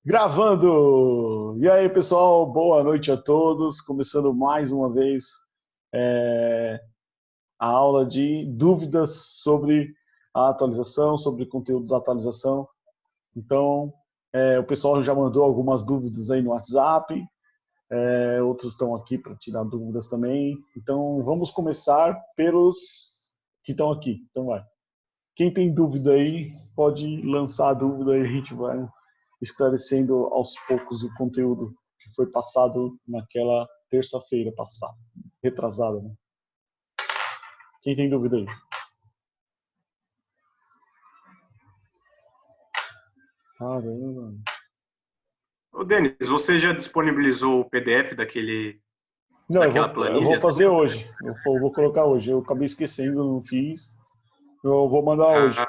Gravando! E aí, pessoal, boa noite a todos. Começando mais uma vez é, a aula de dúvidas sobre a atualização, sobre o conteúdo da atualização. Então, o pessoal já mandou algumas dúvidas aí no WhatsApp, outros estão aqui para tirar dúvidas também. Então, vamos começar pelos que estão aqui. Então, vai. Quem tem dúvida aí, pode lançar a dúvida e a gente vai esclarecendo aos poucos o conteúdo que foi passado naquela terça-feira passada, retrasada, né? Quem tem dúvida aí? Caramba. Ô, Denis, você já disponibilizou o PDF Não, daquela eu vou planilha? fazer hoje. Eu vou colocar hoje. Eu acabei esquecendo, não fiz. Eu vou mandar hoje.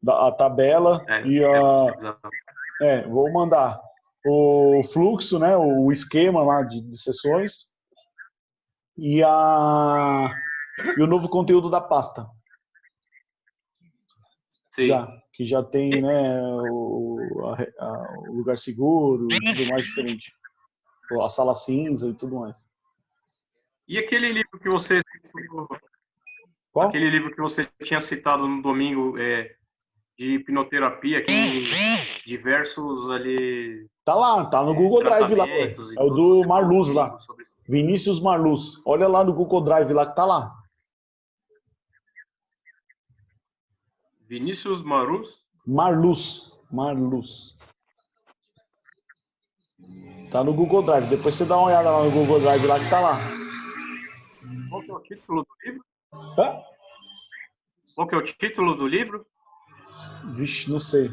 Ah, A tabela e eu a. precisava. Vou mandar o fluxo, né? O esquema lá de sessões e e o novo conteúdo da pasta. Sim. Que já tem, né, o lugar seguro e tudo mais diferente. A sala cinza e tudo mais. E aquele livro que você Qual? tinha citado no domingo, de hipnoterapia, que tem diversos ali Tá lá, tá no Google Drive lá, ué. tratamentos e É o tudo, do você falou Marluz comigo lá. sobre isso. Vinícius Marluz. Olha lá no Google Drive lá que tá lá. Vinícius Marus? Marluz. Tá no Google Drive. Depois você dá uma olhada lá no Google Drive lá que tá lá. Qual que é o título do livro? Hã? Qual que é o título do livro? Vixe, não sei.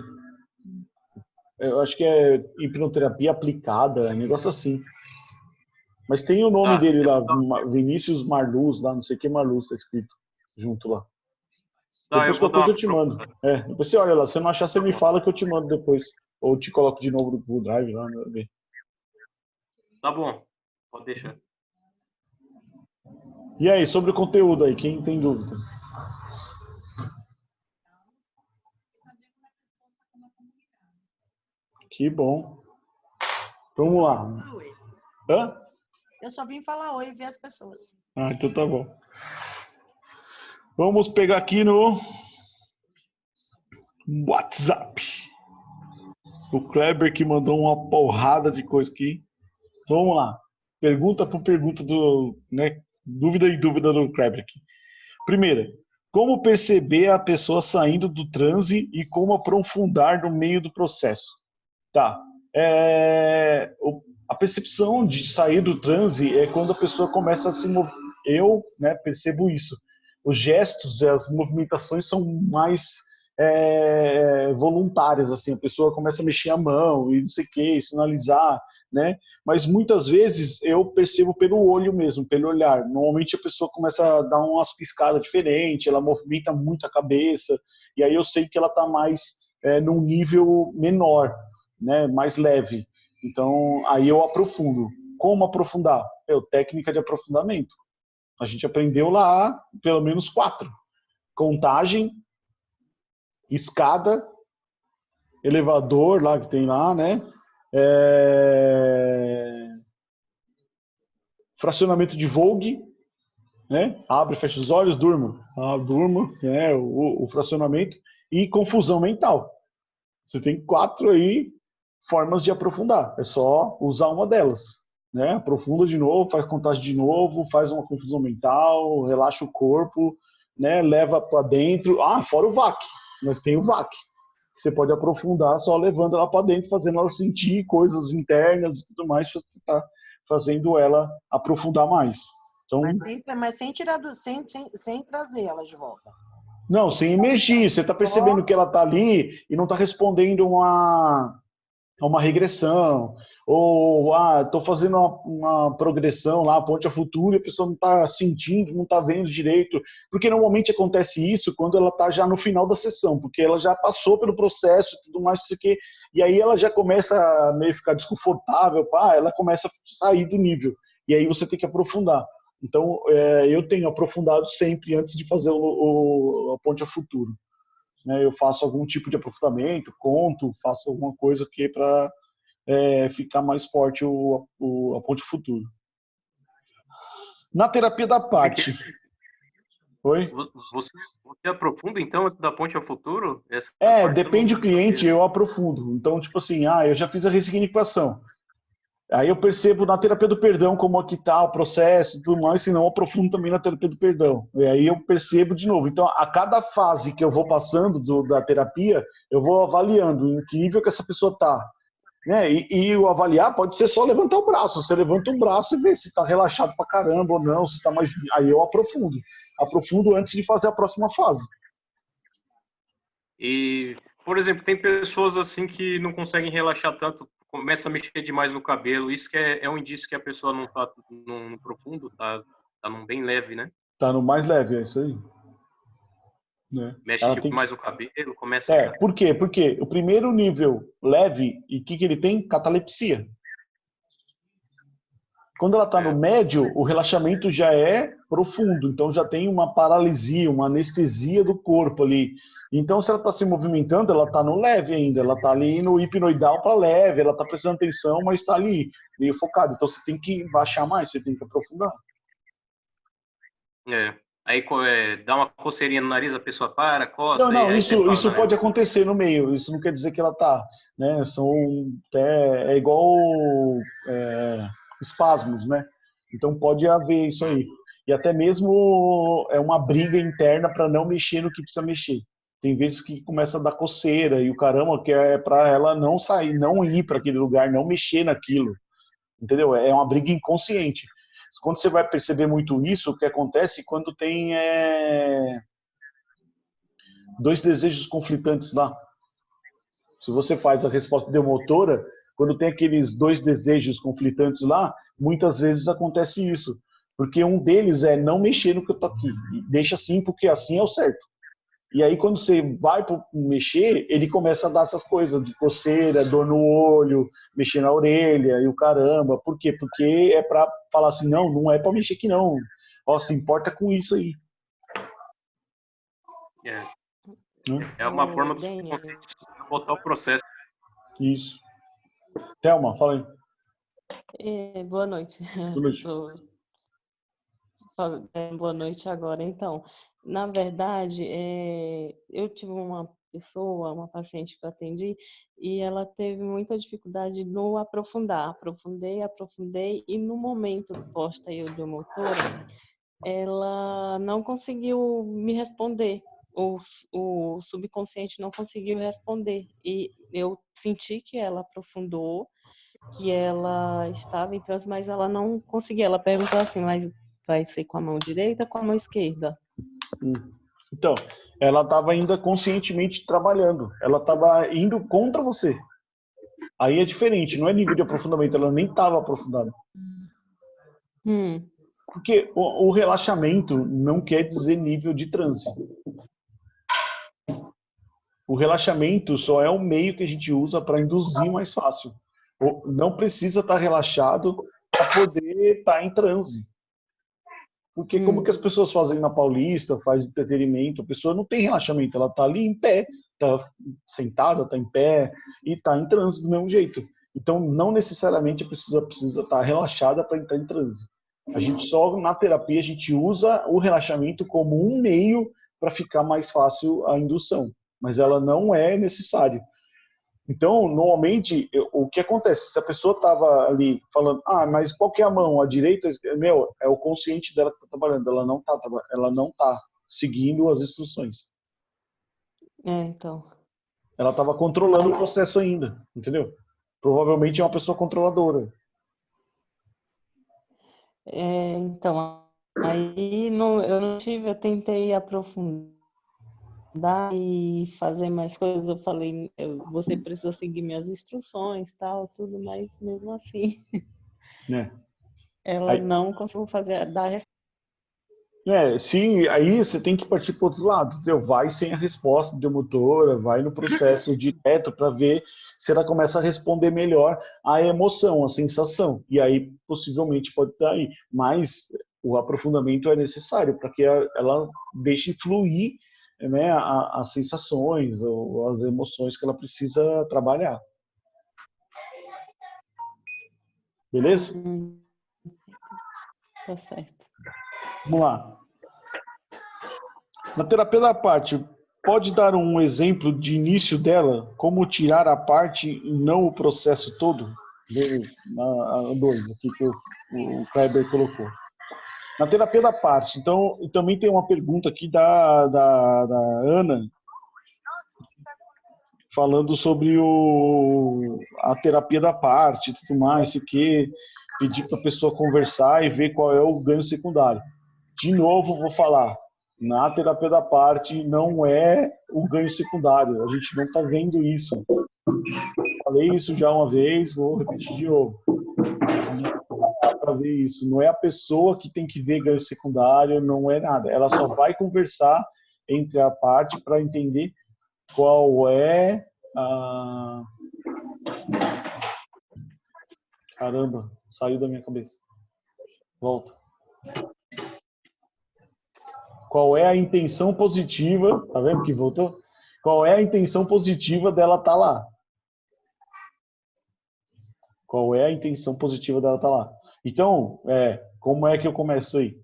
Eu acho que é hipnoterapia aplicada, um negócio assim. Mas tem o nome Tá, dele eu lá, vou dar, Vinícius Marluz, lá, não sei o que Marluz, tá escrito junto lá. tá, eu Depois vou qualquer dar coisa eu uma te mando. procurada. Depois você olha lá. Se você não achar, você Tá me bom, fala que eu te mando depois. Ou te coloco de novo no Google Drive lá, né, ver. tá bom, pode deixar. E aí, sobre o conteúdo aí, quem tem dúvida? Que bom. Vamos lá. Oi. Hã? Eu só vim falar oi e ver as pessoas. Ah, então tá bom. Vamos pegar aqui no WhatsApp. O Kleber que mandou uma porrada de coisa aqui. Vamos lá. Pergunta por pergunta do, né? Dúvida e dúvida do Kleber aqui. Primeira, como perceber a pessoa saindo do transe e como aprofundar no meio do processo? Tá. A percepção de sair do transe é quando a pessoa começa a se mover. Eu, né, percebo isso. Os gestos, as movimentações são mais voluntárias, assim. A pessoa começa a mexer a mão e não sei o que, sinalizar, né? Mas muitas vezes eu percebo pelo olho mesmo, pelo olhar. Normalmente a pessoa começa a dar umas piscadas diferentes, ela movimenta muito a cabeça, e aí eu sei que ela está mais num nível menor, né, mais leve. Então, aí eu aprofundo. Como aprofundar? Técnica de aprofundamento. A gente aprendeu lá pelo menos 4. Contagem, escada, elevador lá que tem lá, né? Fracionamento de Vogue, né? Abre, fecha os olhos, durma. Durma, né? O fracionamento. E confusão mental. Você tem 4 aí formas de aprofundar. É só usar uma delas. Né? Aprofunda de novo, faz contagem de novo, faz uma confusão mental, relaxa o corpo, né? Leva para dentro. Fora o VAC. Mas tem o VAC. Você pode aprofundar só levando ela para dentro, fazendo ela sentir coisas internas e tudo mais, você está fazendo ela aprofundar mais. Então, mas sem tirar sem trazer ela de volta. não, sem emergir. Você está percebendo que ela está ali e não está respondendo a uma regressão, ou estou fazendo uma progressão lá, ponte a futuro, e a pessoa não está sentindo, não está vendo direito, porque normalmente acontece isso quando ela está já no final da sessão, porque ela já passou pelo processo e tudo mais, e aí ela já começa a meio ficar desconfortável, ela começa a sair do nível, e aí você tem que aprofundar. Então, eu tenho aprofundado sempre antes de fazer a ponte a futuro. Né, eu faço algum tipo de aprofundamento, conto, faço alguma coisa que para ficar mais forte a ponte futuro. Na terapia da parte. Oi? Você aprofunda, então, da ponte ao futuro? Depende do cliente, eu aprofundo. Então, tipo assim, eu já fiz a ressignificação. Aí eu percebo na terapia do perdão como aqui está o processo e tudo mais, senão eu aprofundo também na terapia do perdão. E aí eu percebo de novo. Então, a cada fase que eu vou passando da terapia, eu vou avaliando em que nível que essa pessoa está. Né? E o avaliar pode ser só levantar o braço. Você levanta o braço e vê se está relaxado pra caramba ou não, se está mais. Aí eu aprofundo. Aprofundo antes de fazer a próxima fase. E, por exemplo, tem pessoas assim que não conseguem relaxar tanto, começa a mexer demais no cabelo. Isso que é um indício que a pessoa não está no profundo, tá num bem leve, né? Tá no mais leve, é isso aí. Né? Mexe mais no cabelo, começa Por quê? Porque o primeiro nível leve, e o que ele tem? Catalepsia. Quando ela está no médio, o relaxamento já é profundo, então já tem uma paralisia, uma anestesia do corpo ali. Então, se ela está se movimentando, ela está no leve ainda, ela está ali no hipnoidal para leve, ela está prestando atenção, mas está ali, meio focado. Então, você tem que baixar mais, você tem que aprofundar. Aí dá uma coceirinha no nariz, a pessoa coça. Não, isso pode acontecer no meio, isso não quer dizer que ela está, né? É igual espasmos, né? Então pode haver isso aí. E até mesmo é uma briga interna para não mexer no que precisa mexer. Tem vezes que começa a dar coceira e o caramba, que é para ela não sair, não ir para aquele lugar, não mexer naquilo. Entendeu? É uma briga inconsciente. Quando você vai perceber muito isso, o que acontece quando tem dois desejos conflitantes lá. Se você faz a resposta demotora, quando tem aqueles dois desejos conflitantes lá, muitas vezes acontece isso. Porque um deles é não mexer no que eu tô aqui. Deixa assim, porque assim é o certo. E aí, quando você vai para mexer, ele começa a dar essas coisas de coceira, dor no olho, mexer na orelha e o caramba. Por quê? Porque é para falar assim, não é para mexer aqui não. Ó, se importa com isso aí. É uma forma de botar o processo. Isso. Thelma, fala aí. Boa noite. Boa noite. Boa noite agora. Então, na verdade, eu tive uma pessoa, uma paciente que eu atendi, e ela teve muita dificuldade no aprofundar. Aprofundei, e no momento pós-motora, ela não conseguiu me responder. O subconsciente não conseguiu responder. E eu senti que ela aprofundou, que ela estava em transe, mas ela não conseguia. Ela perguntou assim, mas vai ser com a mão direita ou com a mão esquerda? Então, ela estava ainda conscientemente trabalhando. Ela estava indo contra você. Aí é diferente, não é nível de aprofundamento, ela nem estava aprofundada. Porque o relaxamento não quer dizer nível de transe. O relaxamento só é um meio que a gente usa para induzir mais fácil. Não precisa estar relaxado para poder estar em transe. Porque como que as pessoas fazem na Paulista, faz entretenimento, a pessoa não tem relaxamento, ela está ali em pé, está sentada, está em pé e está em transe do mesmo jeito. Então, não necessariamente a pessoa precisa estar relaxada para entrar em transe. A gente só, na terapia, a gente usa o relaxamento como um meio para ficar mais fácil a indução, mas ela não é necessária. Então, normalmente, o que acontece? Se a pessoa estava ali falando, mas qual que é a mão? A direita, é o consciente dela que está trabalhando, ela não tá seguindo as instruções. Então. Ela estava controlando o processo ainda, entendeu? Provavelmente é uma pessoa controladora. Então, aí eu tentei aprofundar e fazer mais coisas. Eu falei, você precisa seguir minhas instruções, tal, tudo, mas mesmo assim, ela não conseguiu dar resposta. Sim, aí você tem que partir para o outro lado, entendeu? Vai sem a resposta de motora, vai no processo direto para ver se ela começa a responder melhor a emoção, a sensação. E aí, possivelmente, pode estar aí. Mas o aprofundamento é necessário para que ela deixe fluir, né, as sensações ou as emoções que ela precisa trabalhar. Beleza? Tá certo. Vamos lá. Na terapia da parte, pode dar um exemplo de início dela? Como tirar a parte e não o processo todo? A 2 aqui que o Kleber colocou. Na terapia da parte, então, também tem uma pergunta aqui da Ana, falando sobre a terapia da parte e tudo mais, se que pedir para a pessoa conversar e ver qual é o ganho secundário. De novo, vou falar, na terapia da parte não é o ganho secundário, a gente não está vendo isso. Falei isso já uma vez, vou repetir de novo. Para ver isso, não é a pessoa que tem que ver ganho secundário, não é nada. Ela só vai conversar entre a parte para entender qual é a... Caramba, saiu da minha cabeça. Volta. Qual é a intenção positiva? Tá vendo que voltou? Qual é a intenção positiva dela estar lá? Qual é a intenção positiva dela estar lá? Então, como é que eu começo aí?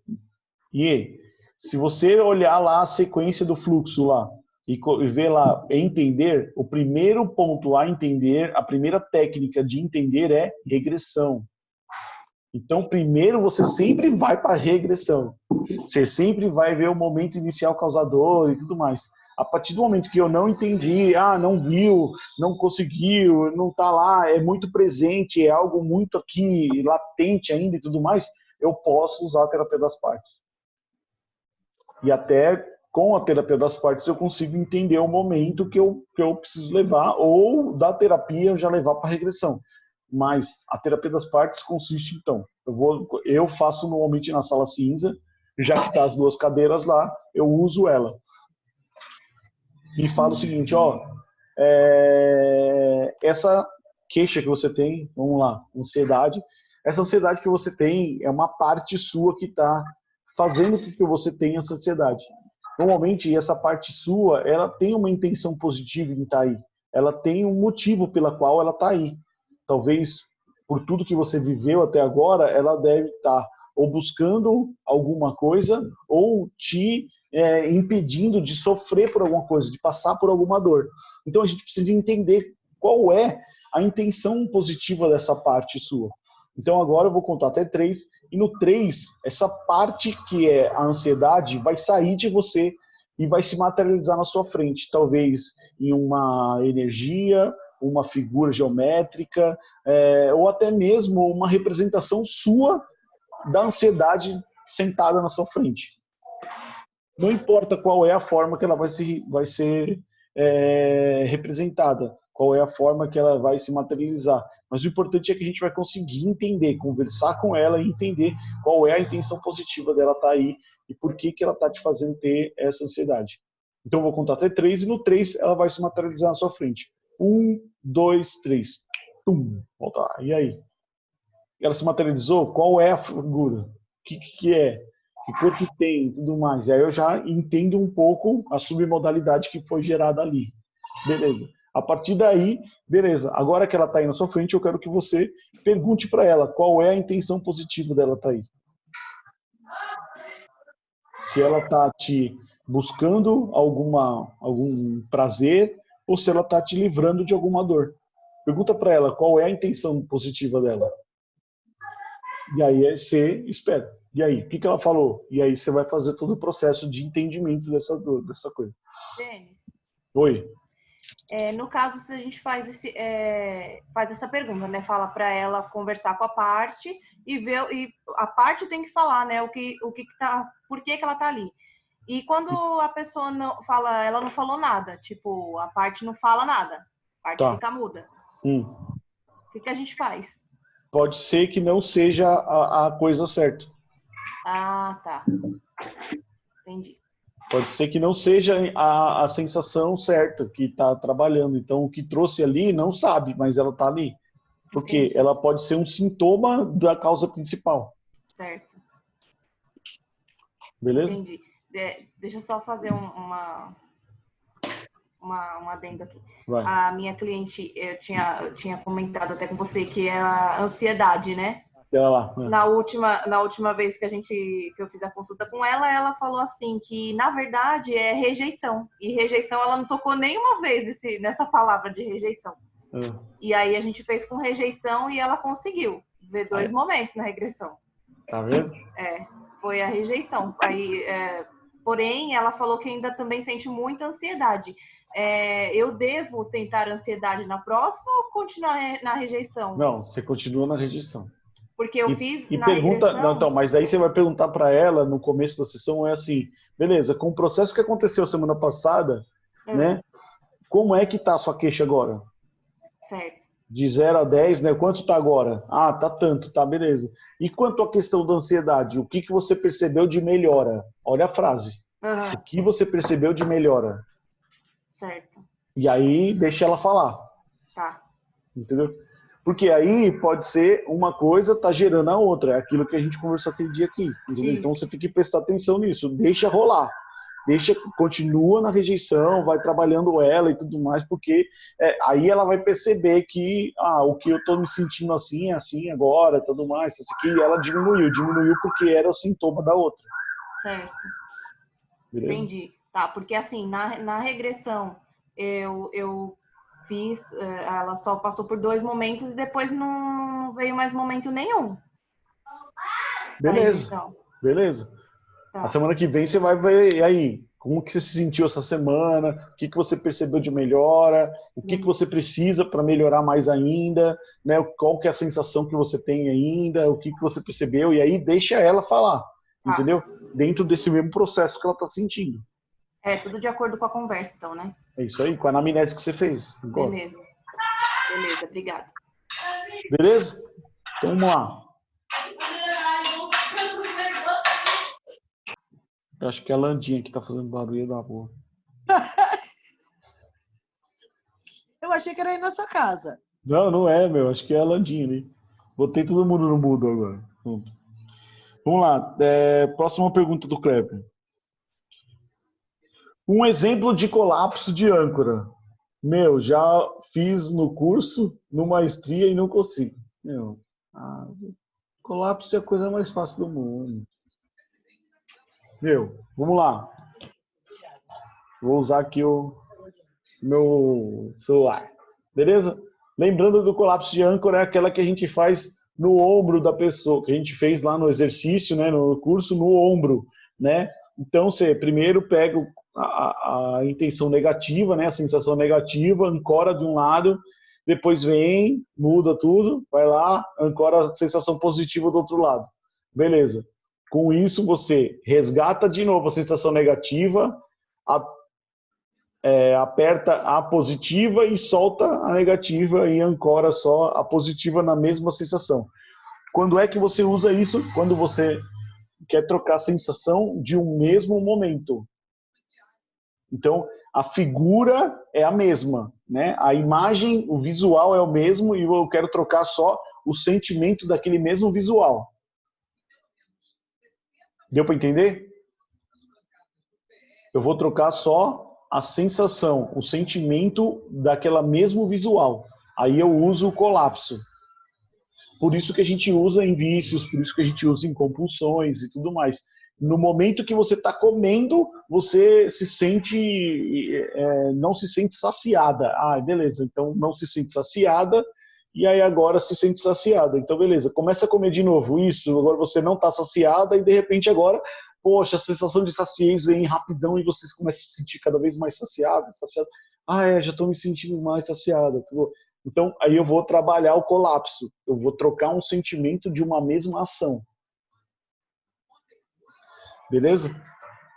E se você olhar lá a sequência do fluxo lá e ver lá entender, o primeiro ponto a entender, a primeira técnica de entender é regressão. Então, primeiro você sempre vai para a regressão. Você sempre vai ver o momento inicial causador e tudo mais. A partir do momento que eu não entendi, não viu, não conseguiu, não está lá, é muito presente, é algo muito aqui latente ainda e tudo mais, eu posso usar a terapia das partes. E até com a terapia das partes eu consigo entender o momento que eu preciso levar, ou da terapia eu já levar para a regressão. Mas a terapia das partes consiste, então, eu faço normalmente na sala cinza, já que tá as duas cadeiras lá, eu uso ela. E falo o seguinte, essa queixa que você tem, vamos lá, ansiedade, essa ansiedade que você tem é uma parte sua que está fazendo com que você tenha essa ansiedade. Normalmente, essa parte sua, ela tem uma intenção positiva em estar aí. Ela tem um motivo pela qual ela está aí. Talvez, por tudo que você viveu até agora, ela deve estar ou buscando alguma coisa ou te impedindo de sofrer por alguma coisa, de passar por alguma dor. Então, a gente precisa entender qual é a intenção positiva dessa parte sua. Então, agora eu vou contar até 3, e no 3, essa parte que é a ansiedade vai sair de você e vai se materializar na sua frente, talvez em uma energia, uma figura geométrica, ou até mesmo uma representação sua da ansiedade sentada na sua frente. Não importa qual é a forma que ela vai ser representada, qual é a forma que ela vai se materializar. Mas o importante é que a gente vai conseguir entender, conversar com ela e entender qual é a intenção positiva dela estar aí e por que ela está te fazendo ter essa ansiedade. Então eu vou contar até 3 e no 3 ela vai se materializar na sua frente. 1, 2, 3. Tum, volta lá. E aí? Ela se materializou? Qual é a figura? O que é? Que cor que tem e tudo mais. E aí eu já entendo um pouco a submodalidade que foi gerada ali. Beleza. A partir daí, beleza. Agora que ela está aí na sua frente, eu quero que você pergunte para ela qual é a intenção positiva dela estar aí. Se ela está te buscando algum prazer ou se ela está te livrando de alguma dor. Pergunta para ela qual é a intenção positiva dela. E aí você espera. E aí, o que ela falou? E aí você vai fazer todo o processo de entendimento dessa coisa. Denis. Oi. No caso, se a gente faz essa pergunta, né? Fala para ela conversar com a parte e a parte tem que falar, né? Por que ela tá ali. E quando a pessoa não fala, ela não falou nada, tipo, a parte não fala nada, a parte fica muda. O que a gente faz? Pode ser que não seja a coisa certa. Ah, tá. Entendi. Pode ser que não seja a sensação certa que está trabalhando. Então, o que trouxe ali não sabe, mas ela está ali. Porque ela pode ser um sintoma da causa principal. Certo. Beleza? Entendi. Deixa eu só fazer uma um adendo aqui. Vai. A minha cliente, eu tinha comentado até com você que é a ansiedade, né? Ela lá. Na última vez que eu fiz a consulta com ela, ela falou assim que, na verdade, é rejeição. E rejeição, ela não tocou nenhuma vez nessa palavra de rejeição. E aí a gente fez com rejeição e ela conseguiu ver 2 momentos na regressão. Tá vendo? Foi a rejeição. Aí, porém, ela falou que ainda também sente muita ansiedade. Eu devo tentar ansiedade na próxima ou continuar na rejeição? Não, você continua na rejeição. Porque eu fiz e na pergunta, regressão... não, então, mas aí você vai perguntar para ela no começo da sessão, assim, beleza, com o processo que aconteceu semana passada, né? Como é que tá a sua queixa agora? Certo. De 0 a 10, né? Quanto tá agora? Ah, tá tanto, tá, beleza. E quanto à questão da ansiedade, o que você percebeu de melhora? Olha a frase. O que você percebeu de melhora? Certo. E aí, deixa ela falar. Tá. Entendeu? Porque aí pode ser uma coisa tá gerando a outra. É aquilo que a gente conversou aquele dia aqui. Entendeu? Então você tem que prestar atenção nisso. Deixa rolar. Continua na rejeição, vai trabalhando ela e tudo mais, porque aí ela vai perceber que o que eu tô me sentindo assim, é assim agora, tudo mais, isso aqui, ela diminuiu porque era o sintoma da outra. Certo. Beleza? Entendi. Tá, porque assim, na regressão, eu fiz, ela só passou por 2 momentos e depois não veio mais momento nenhum. Beleza. Beleza. Tá. A semana que vem você vai ver, e aí, como que você se sentiu essa semana, o que você percebeu de melhora, o que você precisa para melhorar mais ainda, né? Qual que é a sensação que você tem ainda, o que você percebeu, e aí deixa ela falar, entendeu? Dentro desse mesmo processo que ela está sentindo. Tudo de acordo com a conversa, então, né? É isso aí, com a anamnese que você fez. Agora. Beleza, obrigada. Beleza? Então vamos lá. Eu acho que é a Landinha que tá fazendo barulho da boa. Eu achei que era aí na sua casa. Não, não é, meu. Acho que é a Landinha ali. Botei todo mundo no mudo agora. Pronto. Vamos lá. Próxima pergunta do Kleber. Um exemplo de colapso de âncora. Meu, já fiz no curso, no maestria e não consigo. Meu, colapso é a coisa mais fácil do mundo. Meu, vamos lá. Vou usar aqui o meu celular. Beleza? Lembrando do colapso de âncora, é aquela que a gente faz no ombro da pessoa, que a gente fez lá no exercício, né, no curso, no ombro, né? Então, você primeiro pega a intenção negativa, né, a sensação negativa, ancora de um lado, depois vem, muda tudo, vai lá, ancora a sensação positiva do outro lado. Beleza. Com isso, você resgata de novo a sensação negativa, aperta a positiva e solta a negativa e ancora só a positiva na mesma sensação. Quando é que você usa isso? Quando você quer trocar a sensação de um mesmo momento. Então, a figura é a mesma, né? A imagem, o visual é o mesmo e eu quero trocar só o sentimento daquele mesmo visual. Deu para entender? Eu vou trocar só a sensação, o sentimento daquela mesmo visual. Aí eu uso o colapso. Por isso que a gente usa em vícios, por isso que a gente usa em compulsões e tudo mais. No momento que você está comendo, você se sente, não se sente saciada. Beleza, então não se sente saciada, e aí agora se sente saciada. Então, beleza, começa a comer de novo isso, agora você não está saciada, e de repente agora, poxa, a sensação de saciez vem rapidão e você começa a se sentir cada vez mais saciada. Já estou me sentindo mais saciada. Então, aí eu vou trabalhar o colapso. Eu vou trocar um sentimento de uma mesma ação. Beleza?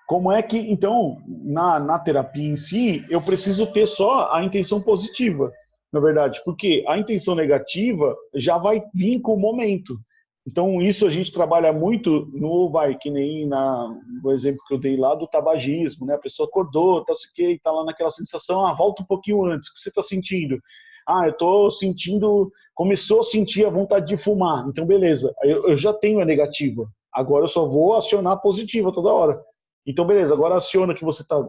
Como é que, então, na terapia em si, eu preciso ter só a intenção positiva, na verdade, porque a intenção negativa já vai vir com o momento. Então, isso a gente trabalha muito que nem no exemplo que eu dei lá do tabagismo, né? A pessoa acordou, tá lá naquela sensação, volta um pouquinho antes, o que você está sentindo? Eu estou sentindo, começou a sentir a vontade de fumar, então beleza, eu já tenho a negativa, agora eu só vou acionar a positiva toda hora. Então beleza, agora aciona que você está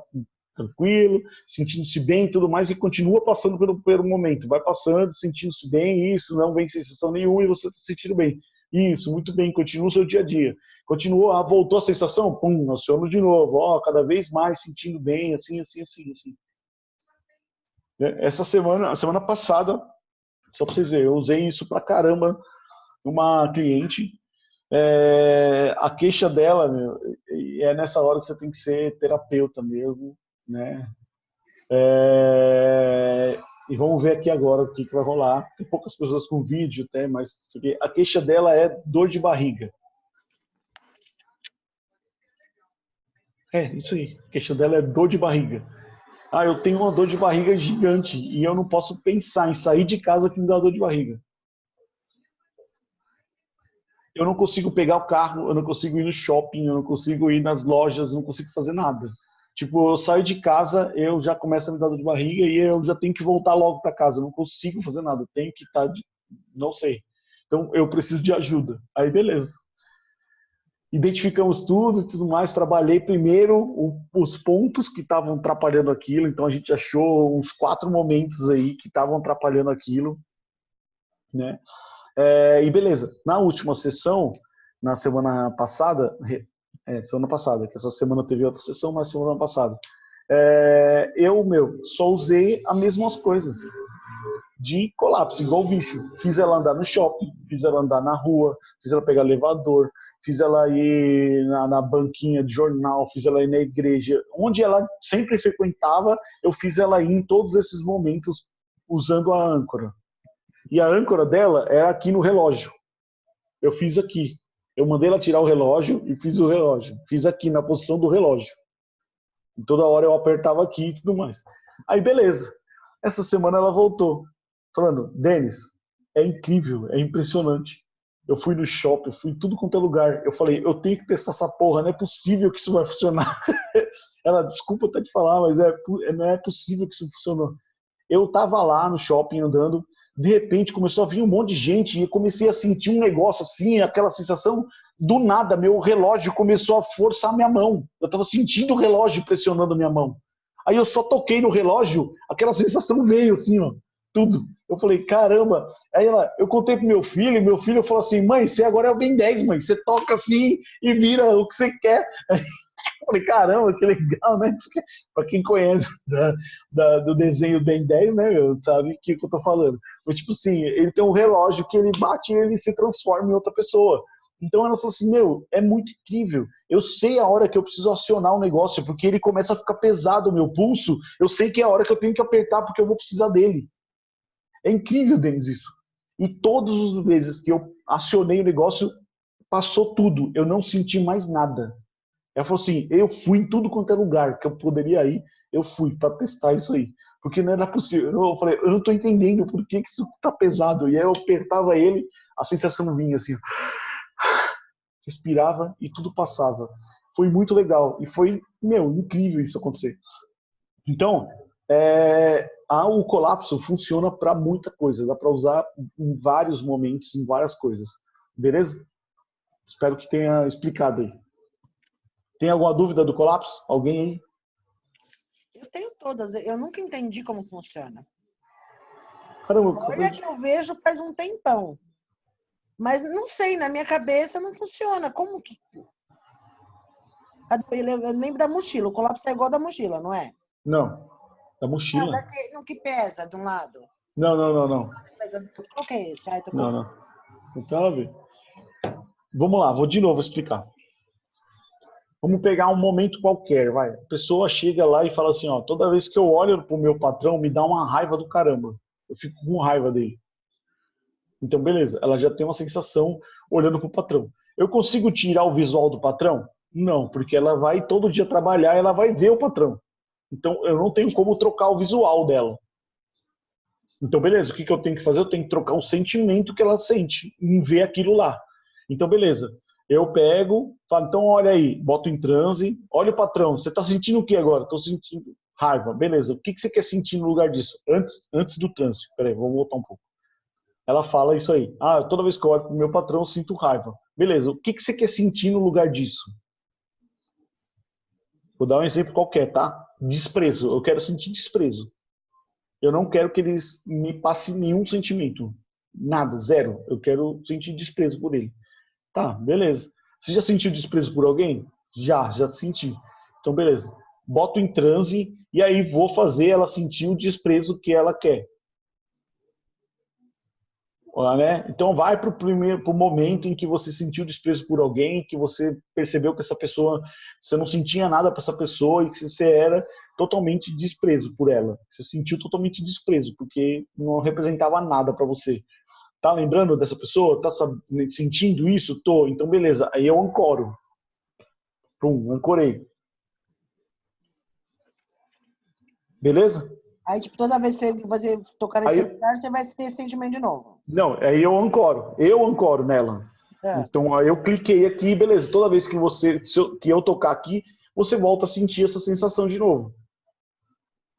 tranquilo, sentindo-se bem e tudo mais, e continua passando pelo momento. Vai passando, sentindo-se bem, isso, não vem sensação nenhuma e você está se sentindo bem. Isso, muito bem, continua o seu dia a dia. Continuou, voltou a sensação, pum, aciono de novo, cada vez mais sentindo bem, assim. Essa semana, a semana passada, só para vocês verem, eu usei isso pra caramba numa cliente. A queixa dela, meu, é nessa hora que você tem que ser terapeuta mesmo, né? E vamos ver aqui agora o que vai rolar. Tem poucas pessoas com vídeo até, mas a queixa dela é dor de barriga. Isso aí. A queixa dela é dor de barriga. Eu tenho uma dor de barriga gigante e eu não posso pensar em sair de casa que me dá dor de barriga. Eu não consigo pegar o carro, eu não consigo ir no shopping, eu não consigo ir nas lojas, eu não consigo fazer nada. Tipo, eu saio de casa, eu já começo a me dar dor de barriga e eu já tenho que voltar logo para casa. Eu não consigo fazer nada, eu tenho que estar, não sei. Então, eu preciso de ajuda. Aí, beleza. Identificamos tudo e tudo mais. Trabalhei primeiro os pontos que estavam atrapalhando aquilo. Então, a gente achou uns 4 momentos aí que estavam atrapalhando aquilo, né? E beleza. Na última sessão, na semana passada, que essa semana teve outra sessão, mas semana passada, só usei as mesmas coisas de colapso, igual o bicho. Fiz ela andar no shopping, fiz ela andar na rua, fiz ela pegar elevador, fiz ela ir na banquinha de jornal, fiz ela ir na igreja. Onde ela sempre frequentava, eu fiz ela ir em todos esses momentos usando a âncora. E a âncora dela era aqui no relógio. Eu fiz aqui. Eu mandei ela tirar o relógio e fiz o relógio. Fiz aqui na posição do relógio. E toda hora eu apertava aqui e tudo mais. Aí, beleza. Essa semana ela voltou. Falando, Denis, é incrível, é impressionante. Eu fui no shopping, fui em tudo quanto é lugar. Eu falei, eu tenho que testar essa porra, não é possível que isso vai funcionar. Ela, desculpa até te falar, mas não é possível que isso funcionou. Eu tava lá no shopping andando, de repente começou a vir um monte de gente e eu comecei a sentir um negócio assim, aquela sensação, do nada, meu relógio começou a forçar minha mão. Eu tava sentindo o relógio pressionando a minha mão. Aí eu só toquei no relógio, aquela sensação veio assim, ó, tudo. Eu falei, caramba. Aí eu contei pro meu filho falou assim, mãe, você agora é o Ben 10, mãe, você toca assim e vira o que você quer. Eu falei, caramba, que legal, né? Para quem conhece do desenho Ben 10, né, sabe o que eu tô falando. Mas, tipo assim, ele tem um relógio que ele bate e ele se transforma em outra pessoa. Então ela falou assim, é muito incrível. Eu sei a hora que eu preciso acionar o negócio, porque ele começa a ficar pesado o meu pulso, eu sei que é a hora que eu tenho que apertar, porque eu vou precisar dele. É incrível, Denis, isso. E todas as vezes que eu acionei o negócio, passou tudo. Eu não senti mais nada. Ela falou assim, eu fui em tudo quanto é lugar que eu poderia ir, eu fui para testar isso aí. Porque não era possível. Eu falei, eu não estou entendendo por que isso está pesado. E aí eu apertava ele, a sensação vinha assim, respirava e tudo passava. Foi muito legal. E foi, incrível isso acontecer. Então, o colapso funciona para muita coisa. Dá para usar em vários momentos, em várias coisas. Beleza? Espero que tenha explicado aí. Tem alguma dúvida do colapso? Alguém aí? Eu tenho todas. Eu nunca entendi como funciona. Caramba, olha que eu vejo faz um tempão. Mas não sei, na minha cabeça não funciona. Como que... Eu lembro da mochila. O colapso é igual da mochila, não é? Não. Da mochila. No que pesa de um lado. Não. Qual que é esse? Não. Então, vamos lá, vou de novo explicar. Vamos pegar um momento qualquer, vai. A pessoa chega lá e fala assim, ó, toda vez que eu olho pro meu patrão, me dá uma raiva do caramba. Eu fico com raiva dele. Então, beleza, ela já tem uma sensação olhando pro patrão. Eu consigo tirar o visual do patrão? Não, porque ela vai todo dia trabalhar e ela vai ver o patrão. Então, eu não tenho como trocar o visual dela. Então, beleza, o que eu tenho que fazer? Eu tenho que trocar o sentimento que ela sente em ver aquilo lá. Então, beleza. Eu pego, falo, então olha aí, boto em transe, olha o patrão, você está sentindo o que agora? Estou sentindo raiva, beleza, o que você quer sentir no lugar disso? Antes do transe, peraí, vamos voltar um pouco. Ela fala isso aí, toda vez que eu olho para o meu patrão eu sinto raiva. Beleza, o que você quer sentir no lugar disso? Vou dar um exemplo qualquer, tá? desprezo. Eu quero sentir desprezo. Eu não quero que eles me passem nenhum sentimento. Nada, zero. Eu quero sentir desprezo por ele. Tá, beleza. Você já sentiu desprezo por alguém? Já senti. Então, beleza. Boto em transe e aí vou fazer ela sentir o desprezo que ela quer. Né? Então vai para o momento em que você sentiu desprezo por alguém, que você percebeu que essa pessoa, você não sentia nada para essa pessoa e que você era totalmente desprezo por ela. Você sentiu totalmente desprezo, porque não representava nada para você. Tá lembrando dessa pessoa? Tá sentindo isso? Tô. Então beleza. Aí eu ancoro. Pum, ancorei. Beleza? Aí, tipo, toda vez que você tocar nesse lugar, você vai ter esse sentimento de novo. Não, aí eu ancoro nela. É. Então aí eu cliquei aqui, beleza. Toda vez que que eu tocar aqui, você volta a sentir essa sensação de novo.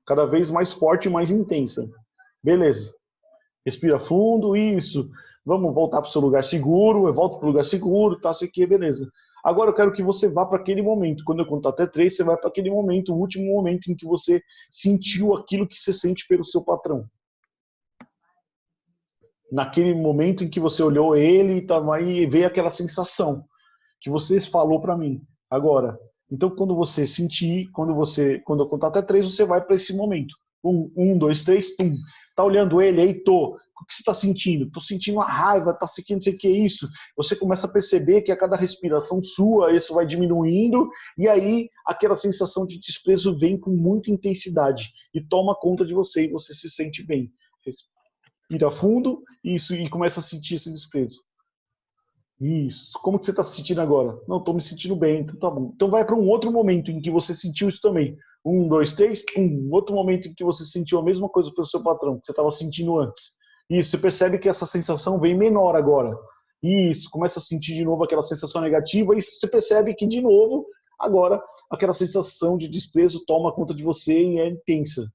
Cada vez mais forte e mais intensa. Beleza. Respira fundo, isso. Vamos voltar para o seu lugar seguro. Eu volto para o lugar seguro, tá? Isso aqui, beleza. Agora eu quero que você vá para aquele momento. Quando eu contar até 3, você vai para aquele momento, o último momento em que você sentiu aquilo que você sente pelo seu patrão. Naquele momento em que você olhou ele e veio aquela sensação que você falou para mim. Agora, então quando você sentir, quando eu contar até 3, você vai para esse momento. 1, 2, 3, pum. Tá olhando ele aí, tô. O que você está sentindo? Tô sentindo uma raiva, tá sentindo não sei o que é isso. Você começa a perceber que a cada respiração sua, isso vai diminuindo, e aí aquela sensação de desprezo vem com muita intensidade e toma conta de você e você se sente bem. Respira fundo isso, e começa a sentir esse desprezo. Isso. Como que você está se sentindo agora? Não, estou me sentindo bem, então tá bom. Então vai para um outro momento em que você sentiu isso também. 1, 2, 3, outro momento em que você sentiu a mesma coisa pelo seu patrão, que você estava sentindo antes. Isso, você percebe que essa sensação vem menor agora. Isso, começa a sentir de novo aquela sensação negativa e você percebe que de novo, agora, aquela sensação de desprezo toma conta de você e é intensa.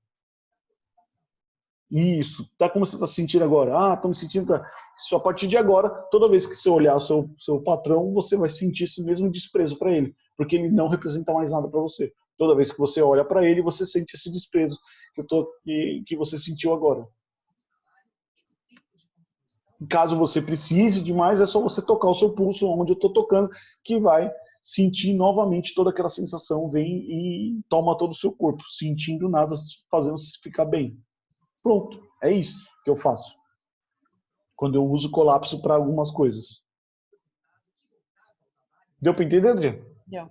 Isso, tá como você está se sentindo agora? Ah, estou me sentindo... Tá. Só a partir de agora, toda vez que você olhar o seu patrão, você vai sentir esse mesmo desprezo para ele, porque ele não representa mais nada para você. Toda vez que você olha para ele, você sente esse desprezo que você sentiu agora. Caso você precise de mais, é só você tocar o seu pulso onde eu estou tocando, que vai sentir novamente toda aquela sensação, vem e toma todo o seu corpo, sentindo nada, fazendo você ficar bem. Pronto, é isso que eu faço. Quando eu uso colapso para algumas coisas. Deu para entender, Adriano? Deu.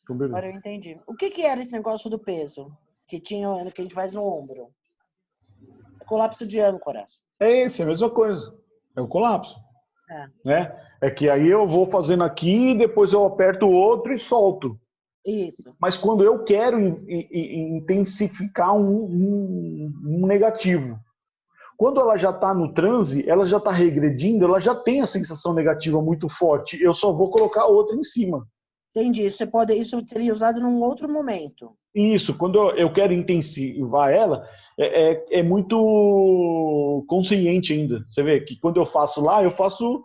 Então, agora eu entendi. O que era esse negócio do peso? Que a gente faz no ombro? É colapso de âncora. É esse, é a mesma coisa. É o colapso. Né? É que aí eu vou fazendo aqui, depois eu aperto o outro e solto. Isso. Mas quando eu quero intensificar um negativo, quando ela já está no transe, ela já está regredindo, ela já tem a sensação negativa muito forte. Eu só vou colocar outra em cima. Entendi. Isso seria usado num outro momento. Isso, quando eu quero intensivar ela, é muito consciente ainda. Você vê que quando eu faço lá,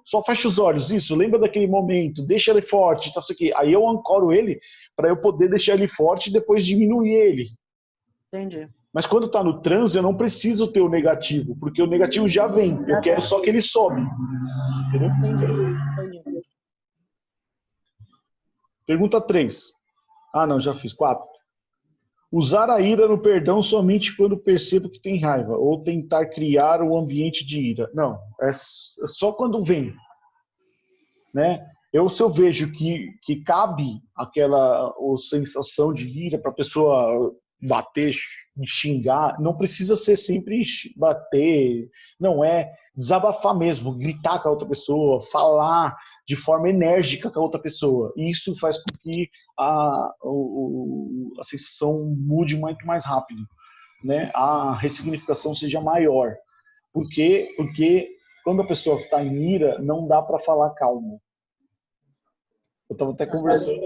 só fecho os olhos, isso, lembra daquele momento, deixa ele forte, tá, isso aqui. Aí eu ancoro ele para eu poder deixar ele forte e depois diminuir ele. Entendi. Mas quando está no transe, eu não preciso ter o negativo, porque o negativo já vem. Eu quero só que ele sobe. Entendeu? Entendi. Pergunta 3. Ah, não, já fiz. 4. Usar a ira no perdão somente quando percebo que tem raiva, ou tentar criar um ambiente de ira. Não, é só quando vem. Né? Se eu vejo que cabe aquela sensação de ira para a pessoa bater, xingar, não precisa ser sempre bater, não é desabafar mesmo, gritar com a outra pessoa, falar de forma enérgica com a outra pessoa. E isso faz com que a sensação mude muito mais rápido, né? A ressignificação seja maior. Por quê? Porque quando a pessoa está em ira, não dá para falar calmo. Eu estava até conversando...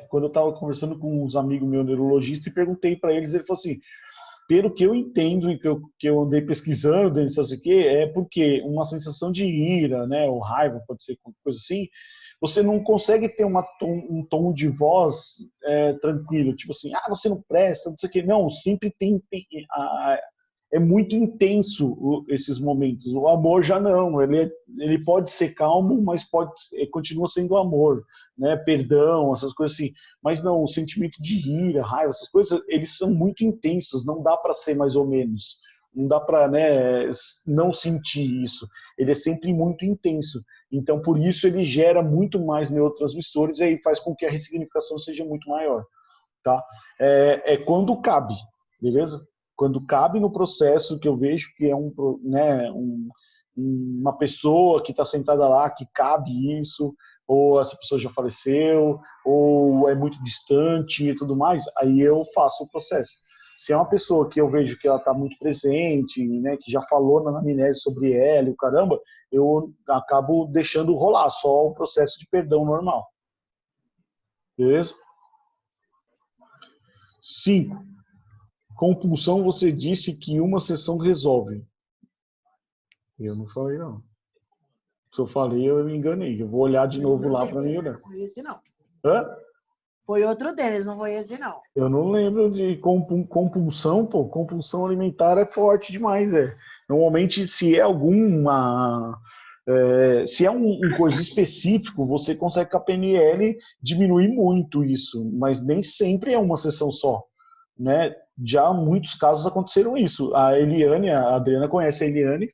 quando eu estava conversando com uns amigos meus neurologistas e perguntei para eles, ele falou assim, pelo que eu entendo e que eu andei pesquisando, não sei o que, é porque uma sensação de ira, né, ou raiva, pode ser qualquer coisa assim, você não consegue ter um tom de voz tranquilo, tipo assim, você não presta, não sei o quê. Não, sempre é muito intenso esses momentos. O amor já não, ele pode ser calmo, mas continua sendo amor, né? Perdão, essas coisas assim. Mas não, o sentimento de ira, raiva, essas coisas, eles são muito intensos, não dá para ser mais ou menos. Não dá para, né, não sentir isso. Ele é sempre muito intenso. Então, por isso, ele gera muito mais neurotransmissores e aí faz com que a ressignificação seja muito maior. Tá? Quando cabe, beleza? Quando cabe no processo, que eu vejo que é uma pessoa que está sentada lá, que cabe isso, ou essa pessoa já faleceu, ou é muito distante e tudo mais, aí eu faço o processo. Se é uma pessoa que eu vejo que ela está muito presente, né, que já falou na anamnese sobre ela e o caramba, eu acabo deixando rolar só o processo de perdão normal. Beleza? 5. Compulsão, você disse que uma sessão resolve. Eu não falei, não. Se eu falei, eu me enganei. Eu vou olhar de novo lá para mim olhar. Não foi esse, não. Hã? Foi outro deles, não foi esse, não. Eu não lembro de compulsão, pô. Compulsão alimentar é forte demais, Normalmente, se é alguma... se é um coisa específico, você consegue com a PNL diminuir muito isso, mas nem sempre é uma sessão só, né? Já muitos casos aconteceram isso. A Eliane, a Adriana conhece a Eliane,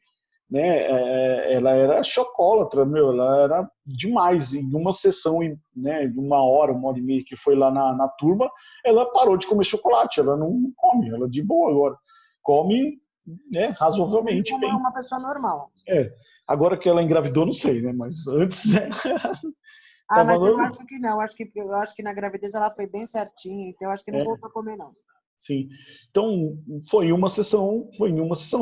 né? Ela era chocólatra, ela era demais. Em uma sessão, né, de 1 hora, 1 hora e meia que foi lá na turma, ela parou de comer chocolate, ela não come, ela de boa agora. Come, né, razoavelmente como bem. É uma pessoa normal. Agora que ela engravidou, não sei, né? Mas antes, né? Mas eu acho que não. Eu acho que na gravidez ela foi bem certinha, então eu acho que não voltou a comer, não. Sim. Então, foi em uma sessão.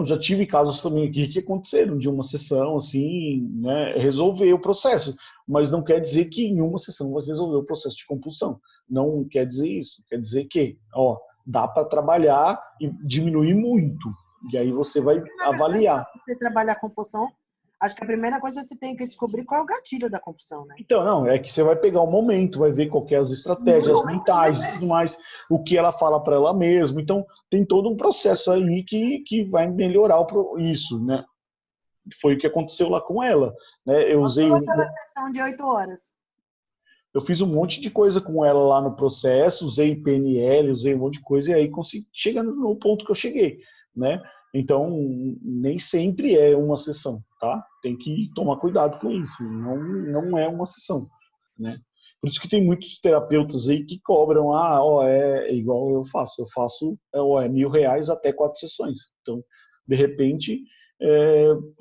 Já tive casos também aqui que aconteceram de uma sessão, assim, né? Resolver o processo. Mas não quer dizer que em uma sessão vai resolver o processo de compulsão. Não quer dizer isso. Quer dizer que, dá para trabalhar e diminuir muito. E aí você vai avaliar. Para você trabalhar a compulsão, acho que a primeira coisa você tem que descobrir qual é o gatilho da compulsão, né? Então, não, é que você vai pegar o momento, vai ver qual que é as estratégias mentais e tudo mais, o que ela fala para ela mesma. Então, tem todo um processo aí que vai melhorar isso, né? Foi o que aconteceu lá com ela, né? Eu usei uma sessão de 8 horas. Eu fiz um monte de coisa com ela lá no processo, usei PNL, usei um monte de coisa e aí consegui chegar no ponto que eu cheguei, né? Então, nem sempre é uma sessão, tá? Tem que tomar cuidado com isso. Não é uma sessão, né? Por isso que tem muitos terapeutas aí que cobram, é igual eu faço. Eu faço, R$1.000 até 4 sessões. Então, de repente,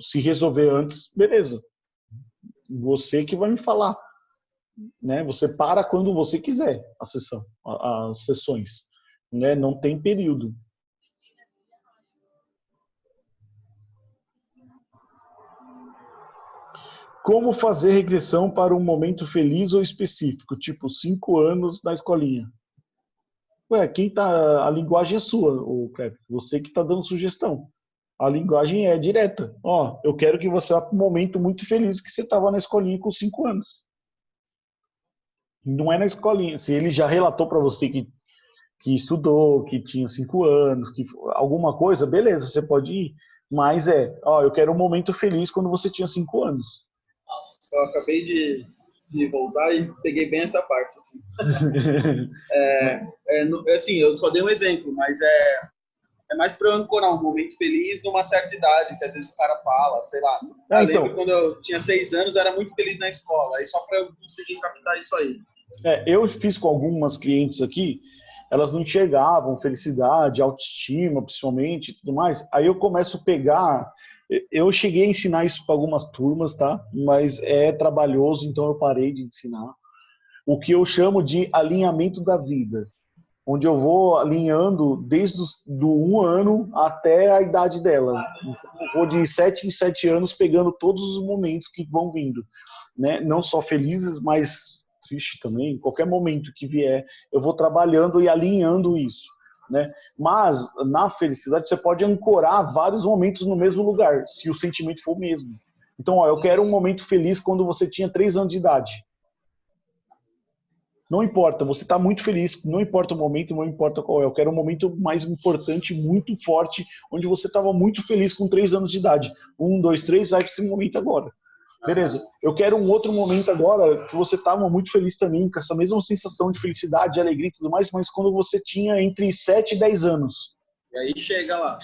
se resolver antes, beleza. Você que vai me falar, né? Você para quando você quiser as sessões, né? Não tem período. Como fazer regressão para um momento feliz ou específico, tipo 5 anos na escolinha? A linguagem é sua, Kleber. Você que está dando sugestão. A linguagem é direta. Eu quero que você vá para um momento muito feliz que você estava na escolinha com 5 anos. Não é na escolinha. Se ele já relatou para você que estudou, que tinha 5 anos, que alguma coisa, beleza, você pode ir. Mas eu quero um momento feliz quando você tinha 5 anos. Eu acabei de voltar e peguei bem essa parte. Assim. Assim, eu só dei um exemplo, mas é mais para eu ancorar um momento feliz numa certa idade, que às vezes o cara fala, sei lá. Eu lembro quando eu tinha 6 anos, eu era muito feliz na escola, aí só para eu conseguir captar isso aí. Eu fiz com algumas clientes aqui, elas não enxergavam felicidade, autoestima, principalmente, e tudo mais. Aí eu começo a pegar... Eu cheguei a ensinar isso para algumas turmas, tá? Mas é trabalhoso, então eu parei de ensinar. O que eu chamo de alinhamento da vida, onde eu vou alinhando desde do 1 ano até a idade dela. Então, eu vou de 7 em 7 anos pegando todos os momentos que vão vindo, né? Não só felizes, mas triste também. Qualquer momento que vier, eu vou trabalhando e alinhando isso, né? Mas na felicidade você pode ancorar vários momentos no mesmo lugar, se o sentimento for o mesmo. Então, eu quero um momento feliz quando você tinha 3 anos de idade. Não importa, você está muito feliz, não importa o momento, não importa qual é. Eu quero um momento mais importante, muito forte, onde você estava muito feliz com 3 anos de idade. 1, 2, 3, vai para esse momento agora. Beleza. Eu quero um outro momento agora que você estava muito feliz também, com essa mesma sensação de felicidade, de alegria e tudo mais, mas quando você tinha entre 7 e 10 anos. E aí chega lá.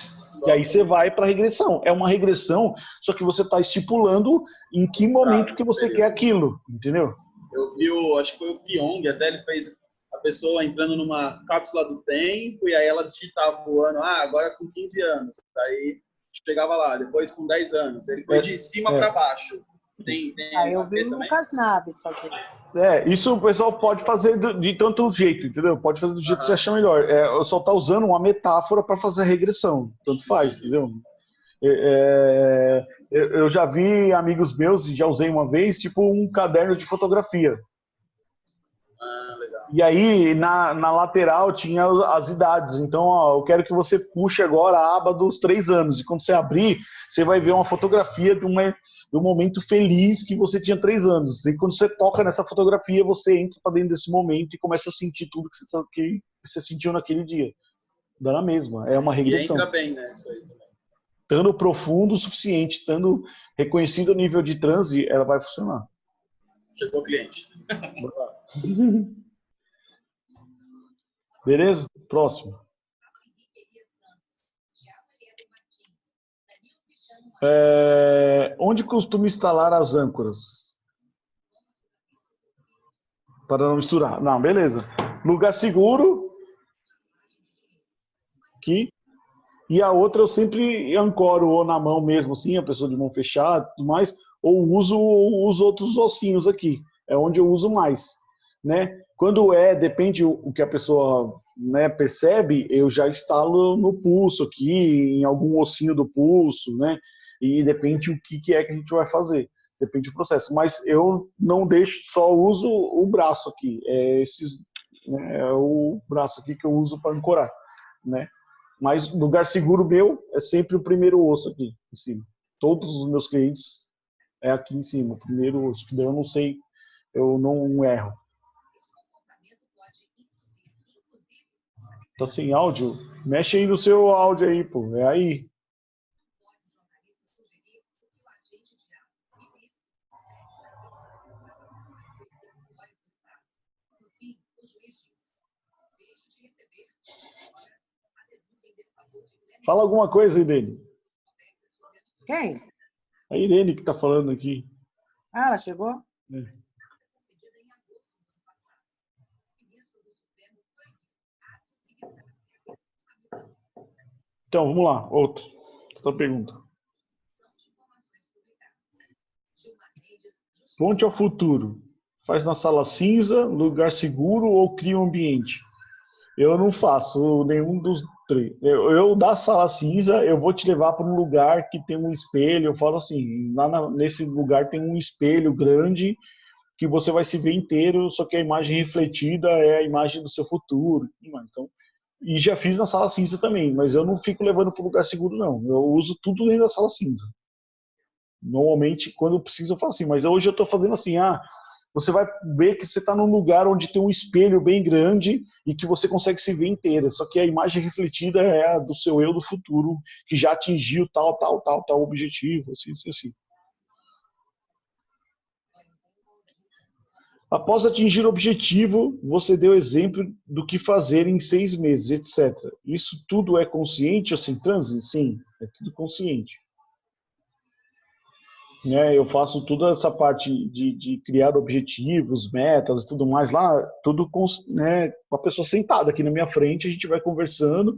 E aí você vai para a regressão. É uma regressão, só que você está estipulando em que momento que você quer aquilo, entendeu? Eu vi, acho que foi o Pyong, até ele fez a pessoa entrando numa cápsula do tempo e aí ela digitava o ano, agora com 15 anos. Aí chegava lá, depois com 10 anos. Ele foi de cima para baixo. Eu vi o Lucas Naves fazer isso. Isso o pessoal pode fazer de tanto jeito, entendeu? Pode fazer do jeito que você achar melhor. Eu só tá usando uma metáfora para fazer a regressão. Tanto faz, entendeu? Eu já vi amigos meus, e já usei uma vez, tipo um caderno de fotografia. Legal. E aí, na lateral, tinha as idades. Então, ó, eu quero que você puxe agora a aba dos 3 anos. E quando você abrir, você vai ver uma fotografia de um momento feliz que você tinha 3 anos. E quando você toca nessa fotografia, você entra para dentro desse momento e começa a sentir tudo que você sentiu naquele dia. Dá na mesma. É uma regressão. E entra bem, né? Isso aí também. Estando profundo o suficiente, estando reconhecido o nível de transe, ela vai funcionar. Chegou o cliente. Beleza? Próximo. Onde costuma instalar as âncoras? Para não misturar. Não, beleza. Lugar seguro. Aqui. E a outra eu sempre ancoro ou na mão mesmo, assim, a pessoa de mão fechada e tudo mais, ou uso os outros ossinhos aqui. É onde eu uso mais, né? Quando depende o que a pessoa, né, percebe, eu já instalo no pulso aqui, em algum ossinho do pulso, né? E depende o que é que a gente vai fazer. Depende do processo. Mas eu não deixo, só uso o braço aqui. É o braço aqui que eu uso para ancorar, né? Mas lugar seguro meu é sempre o primeiro osso aqui em cima. Todos os meus clientes é aqui em cima, o primeiro osso. Que daí eu não sei, eu não erro. Tá sem áudio? Mexe aí no seu áudio aí, pô. É aí. Fala alguma coisa, Irene. Quem? A Irene que tá falando aqui. Ela chegou? Então, vamos lá. Outra pergunta. Ponte ao futuro. Faz na sala cinza, lugar seguro ou cria um ambiente? Eu não faço nenhum dos 3. Eu da sala cinza, eu vou te levar para um lugar que tem um espelho. Eu falo assim, nesse lugar tem um espelho grande que você vai se ver inteiro, só que a imagem refletida é a imagem do seu futuro. Então, e já fiz na sala cinza também, mas eu não fico levando para o lugar seguro, não. Eu uso tudo dentro da sala cinza. Normalmente, quando eu preciso, eu faço assim. Mas hoje eu estou fazendo assim, você vai ver que você está num lugar onde tem um espelho bem grande e que você consegue se ver inteira. Só que a imagem refletida é a do seu eu do futuro, que já atingiu tal objetivo, assim. Após atingir o objetivo, você deu exemplo do que fazer em 6 meses, etc. Isso tudo é consciente ou sem transe? Sim, é tudo consciente. Eu faço toda essa parte de criar objetivos, metas e tudo mais lá, tudo com a pessoa sentada aqui na minha frente, a gente vai conversando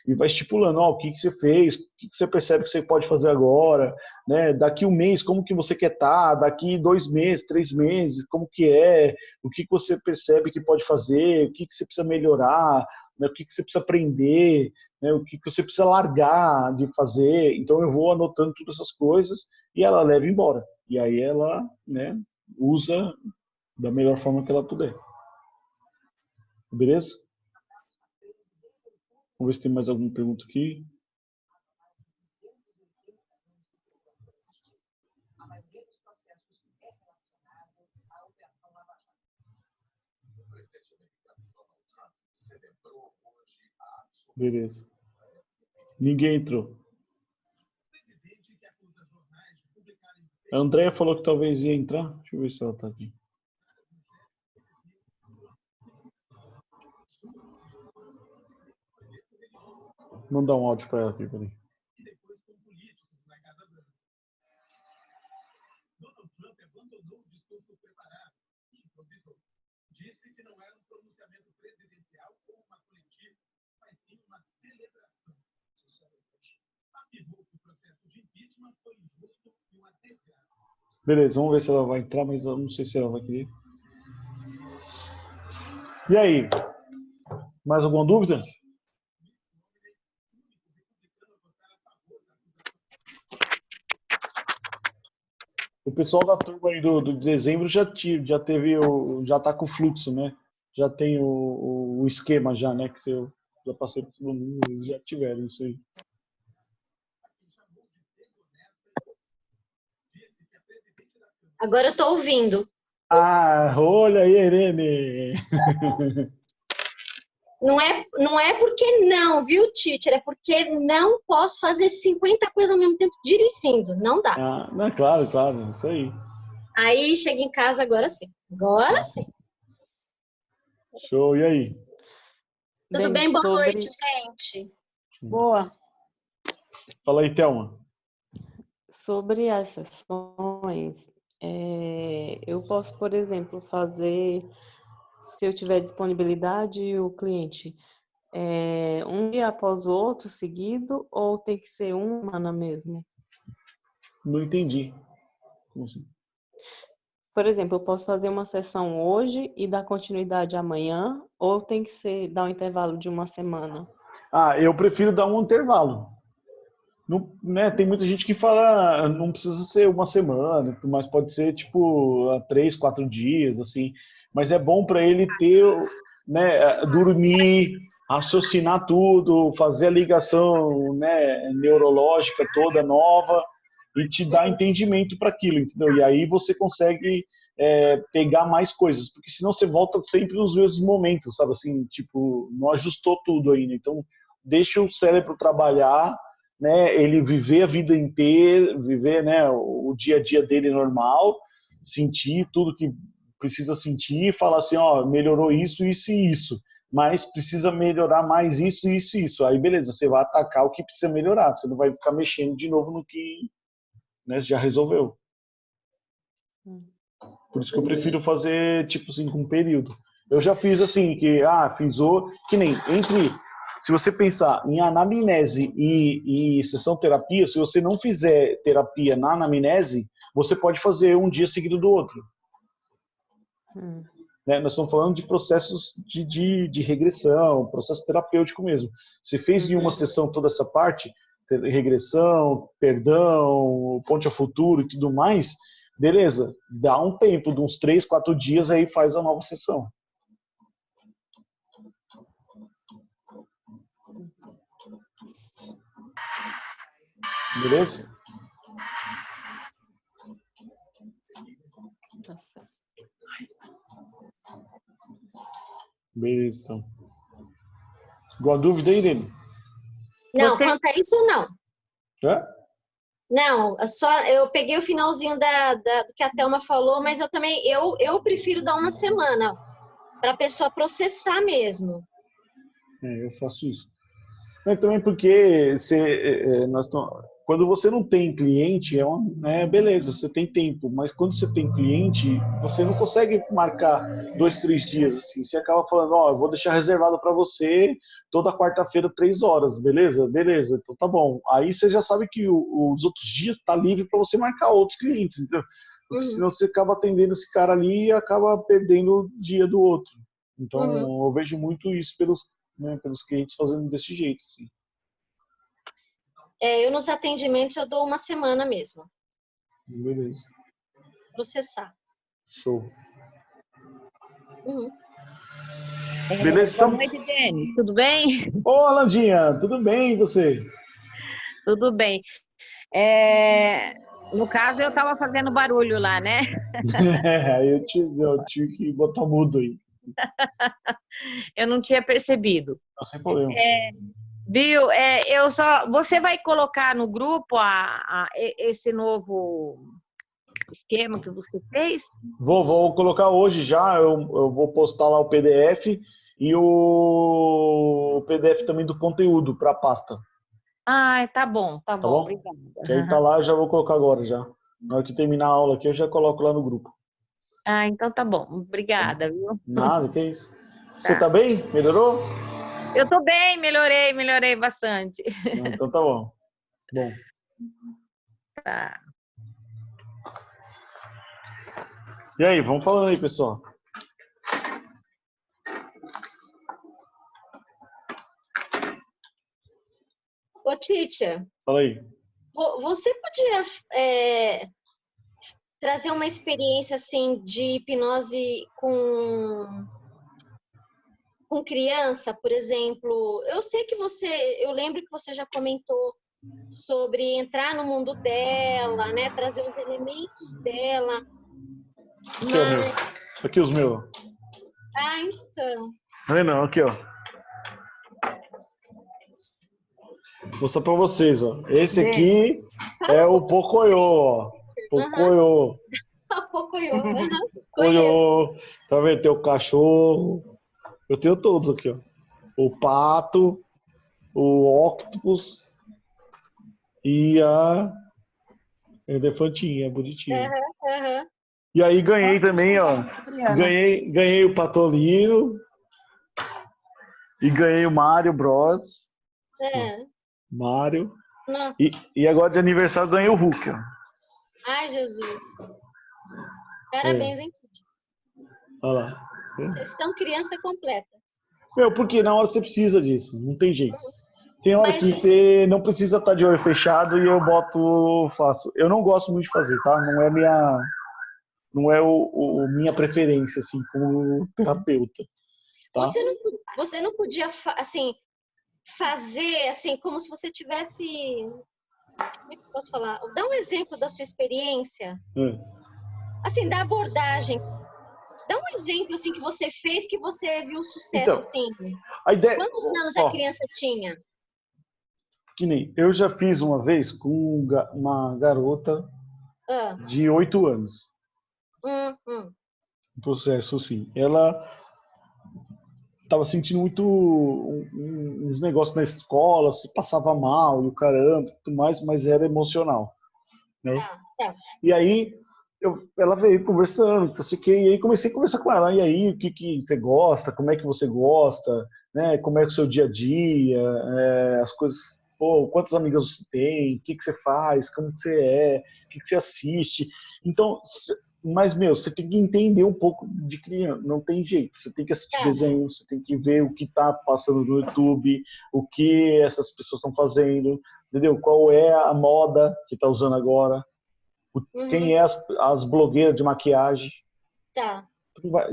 e vai estipulando, o que você fez, o que você percebe que você pode fazer agora, né? Daqui um mês, como que você quer estar, daqui 2 meses, 3 meses, como que é, o que você percebe que pode fazer, o que você precisa melhorar, né? O que você precisa aprender, né? O que você precisa largar de fazer. Então eu vou anotando todas essas coisas e ela leva embora. E aí ela, né, usa da melhor forma que ela puder. Beleza? Vamos ver se tem mais alguma pergunta aqui. Beleza. Ninguém entrou. A Andrea falou que talvez ia entrar. Deixa eu ver se ela está aqui. Vou mandar um áudio para ela aqui, peraí. Beleza, vamos ver se ela vai entrar, mas eu não sei se ela vai querer. E aí? Mais alguma dúvida? O pessoal da turma aí do dezembro já teve já tá com o fluxo, né? Já tem o esquema já, né? Que eu já passei para todo mundo, eles já tiveram isso aí. Agora eu tô ouvindo. Ah, olha aí, Irene! Não é porque não, viu, teacher? É porque não posso fazer 50 coisas ao mesmo tempo dirigindo. Não dá. Ah, não, claro, isso aí. Aí chega em casa, agora sim. Agora sim. Show, e aí? Tudo bem? Boa noite, gente. Boa. Fala aí, Thelma. Sobre as sessões, eu posso, por exemplo, fazer, se eu tiver disponibilidade, o cliente, um dia após o outro seguido, ou tem que ser uma na mesma? Não entendi. Como assim? Por exemplo, eu posso fazer uma sessão hoje e dar continuidade amanhã, ou tem que dar um intervalo de uma semana? Ah, eu prefiro dar um intervalo. Não, né, tem muita gente que fala, não precisa ser uma semana, mas pode ser tipo 3, 4 dias, assim. Mas é bom para ele ter, né, dormir, raciocinar tudo, fazer a ligação, né, neurológica toda nova e te dar entendimento para aquilo, entendeu? E aí você consegue pegar mais coisas, porque senão você volta sempre nos mesmos momentos, sabe? Assim, tipo, não ajustou tudo ainda. Então, deixa o cérebro trabalhar, né, ele viver a vida inteira, viver, né, o dia a dia dele normal, sentir tudo que precisa sentir, falar assim, ó, melhorou isso, isso e isso, mas precisa melhorar mais isso, isso e isso. Aí beleza, você vai atacar o que precisa melhorar, você não vai ficar mexendo de novo no que, né, já resolveu. Por isso que eu prefiro fazer tipo assim com um período. Eu já fiz assim que que nem se você pensar em anamnese e sessão terapia, se você não fizer terapia na anamnese, você pode fazer um dia seguido do outro. Né? Nós estamos falando de processos de regressão, processo terapêutico mesmo. Você fez em uma sessão toda essa parte, regressão, perdão, ponte ao futuro e tudo mais, beleza, dá um tempo, de uns 3, 4 dias, aí faz a nova sessão. Beleza? Tá certo. Beleza, então. Alguma dúvida aí, Irene? Não, quanto a isso, não. Não, eu peguei o finalzinho do que a Thelma falou, mas eu também, eu prefiro dar uma semana para a pessoa processar mesmo. Eu faço isso. Mas também porque quando você não tem cliente, beleza, você tem tempo, mas quando você tem cliente, você não consegue marcar 2, 3 dias, assim, você acaba falando, eu vou deixar reservado para você toda quarta-feira, 3 horas, beleza? Beleza, então tá bom. Aí você já sabe que os outros dias tá livre para você marcar outros clientes, entendeu? Porque senão você acaba atendendo esse cara ali e acaba perdendo o dia do outro. Então eu vejo muito isso pelos clientes fazendo desse jeito, assim. Eu nos atendimentos eu dou uma semana mesmo. Beleza. Processar. Show. Beleza, então? Boa noite, Denis. Tudo bem? Ô, Landinha, tudo bem e você? Tudo bem. No caso, eu estava fazendo barulho lá, né? Aí eu tive que botar mudo aí. Eu não tinha percebido. Não, sem problema. Viu? Você vai colocar no grupo esse novo esquema que você fez? Vou colocar hoje já, eu vou postar lá o PDF e o PDF também do conteúdo para a pasta. Ah, tá bom, obrigada. Que aí tá lá, eu já vou colocar agora já. Na hora que terminar a aula aqui, eu já coloco lá no grupo. Ah, então tá bom. Obrigada, viu? Nada, que isso. Você tá bem? Melhorou? Eu tô bem, melhorei bastante. Então tá bom. Bom. Tá. E aí, vamos falando aí, pessoal. Ô, teacher. Fala aí. Você podia trazer uma experiência assim de hipnose com criança, por exemplo? Eu sei que eu lembro que você já comentou sobre entrar no mundo dela, né? Trazer os elementos dela. Aqui os meus. Ah, então. Não, aqui, ó. Vou mostrar pra vocês, ó. Esse aqui é o Pocoyo, ó. Pocoyo. Pocoyo. Pocoyo. Tá vendo? Tem o cachorro. Eu tenho todos aqui, ó. O pato, o octopus e a elefantinha, bonitinha. E aí ganhei também, ó. Ganhei o Patolino e ganhei o Mario Bros. Mario. E agora de aniversário ganhei o Hulk, ó. Ai, Jesus. Parabéns, hein, Titi? Olha lá. Vocês são criança completa. Porque na hora você precisa disso, não tem jeito. Tem hora que você não precisa estar de olho fechado e eu faço. Eu não gosto muito de fazer, tá? Não é minha preferência, assim, como terapeuta. Tá? Você não podia, assim, fazer, assim, como se você tivesse... Como é que eu posso falar? Dá um exemplo da sua experiência. Assim, da abordagem. Dá um exemplo, assim, que você fez, que você viu sucesso, então, assim. Quantos anos a criança tinha? Que nem, eu já fiz uma vez com uma garota de 8 anos. Um processo, assim. Ela estava sentindo muito uns negócios na escola, se passava mal e o caramba, tudo mais, mas era emocional. Né? E aí, ela veio conversando, e aí comecei a conversar com ela. E aí, o que você gosta? Como é que você gosta? Né? Como é o seu dia a dia? As coisas... Pô, quantas amigas você tem? O que você faz? Como você é? O que você assiste? Então... Mas, você tem que entender um pouco de criança, não tem jeito. Você tem que assistir desenho, você tem que ver o que está passando no YouTube, o que essas pessoas estão fazendo, entendeu? Qual é a moda que está usando agora, quem é as blogueiras de maquiagem.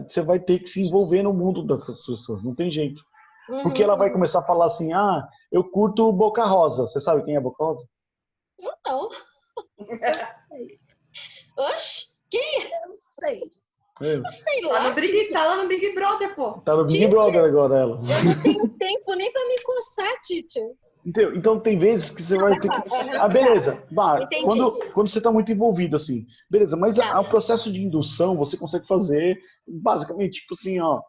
Você vai ter que se envolver no mundo dessas pessoas, não tem jeito. Porque ela vai começar a falar assim, eu curto Boca Rosa. Você sabe quem é Boca Rosa? Não. Oxi. Quem? Eu não sei. Eu sei lá. Tá lá no Big Brother, pô. Tá no Big Brother agora, ela. Eu não tenho tempo nem pra me coçar, teacher. Então tem vezes que você vai ter que... beleza. Quando você tá muito envolvido, assim. Beleza, mas o processo de indução você consegue fazer basicamente, tipo assim, ó.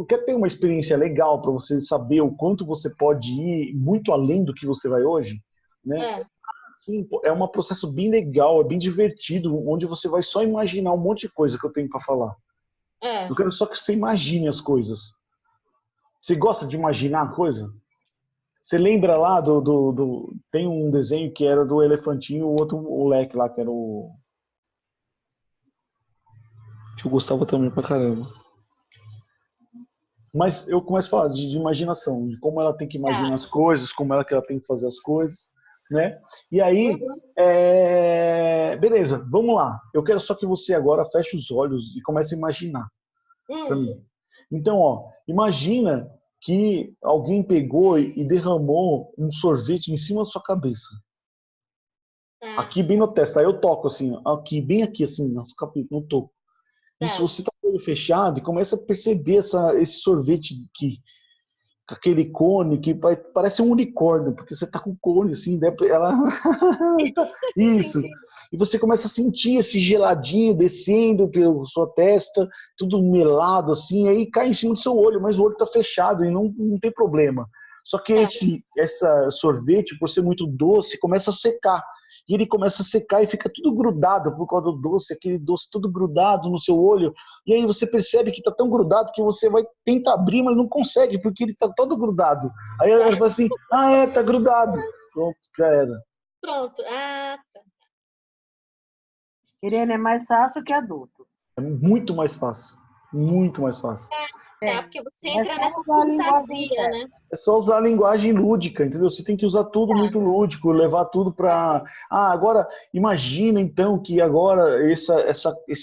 Quer ter uma experiência legal para você saber o quanto você pode ir muito além do que você vai hoje? Né? Sim, é um processo bem legal, é bem divertido, onde você vai só imaginar um monte de coisa que eu tenho para falar. Eu quero só que você imagine as coisas. Você gosta de imaginar a coisa? Você lembra lá tem um desenho que era do elefantinho, o outro moleque lá, que era o... que eu gostava também pra caramba. Mas eu começo a falar de imaginação, de como ela tem que imaginar as coisas, como ela tem que fazer as coisas. Né? E aí, beleza, vamos lá. Eu quero só que você agora feche os olhos e comece a imaginar. Pra mim. Então, ó, imagina que alguém pegou e derramou um sorvete em cima da sua cabeça. Aqui bem no testa. Aí eu toco assim, aqui, bem aqui assim, no toco. E se você tá com o olho fechado e começa a perceber esse sorvete aqui, aquele cone que parece um unicórnio, porque você tá com o cone assim, né? Ela... Isso. E você começa a sentir esse geladinho descendo pela sua testa, tudo melado assim, aí cai em cima do seu olho, mas o olho tá fechado e não tem problema. Só que essa sorvete, por ser muito doce, começa a secar. E ele começa a secar e fica tudo grudado por causa do doce, aquele doce tudo grudado no seu olho. E aí você percebe que está tão grudado que você vai tentar abrir, mas não consegue, porque ele está todo grudado. Aí ela fala assim, tá grudado. Pronto, já era. Pronto, tá. Irene, é mais fácil que adulto. É muito mais fácil. Muito mais fácil. Porque você entra nessa fantasia, né? É só usar a linguagem lúdica, entendeu? Você tem que usar tudo muito lúdico, levar tudo para... agora, imagina então que agora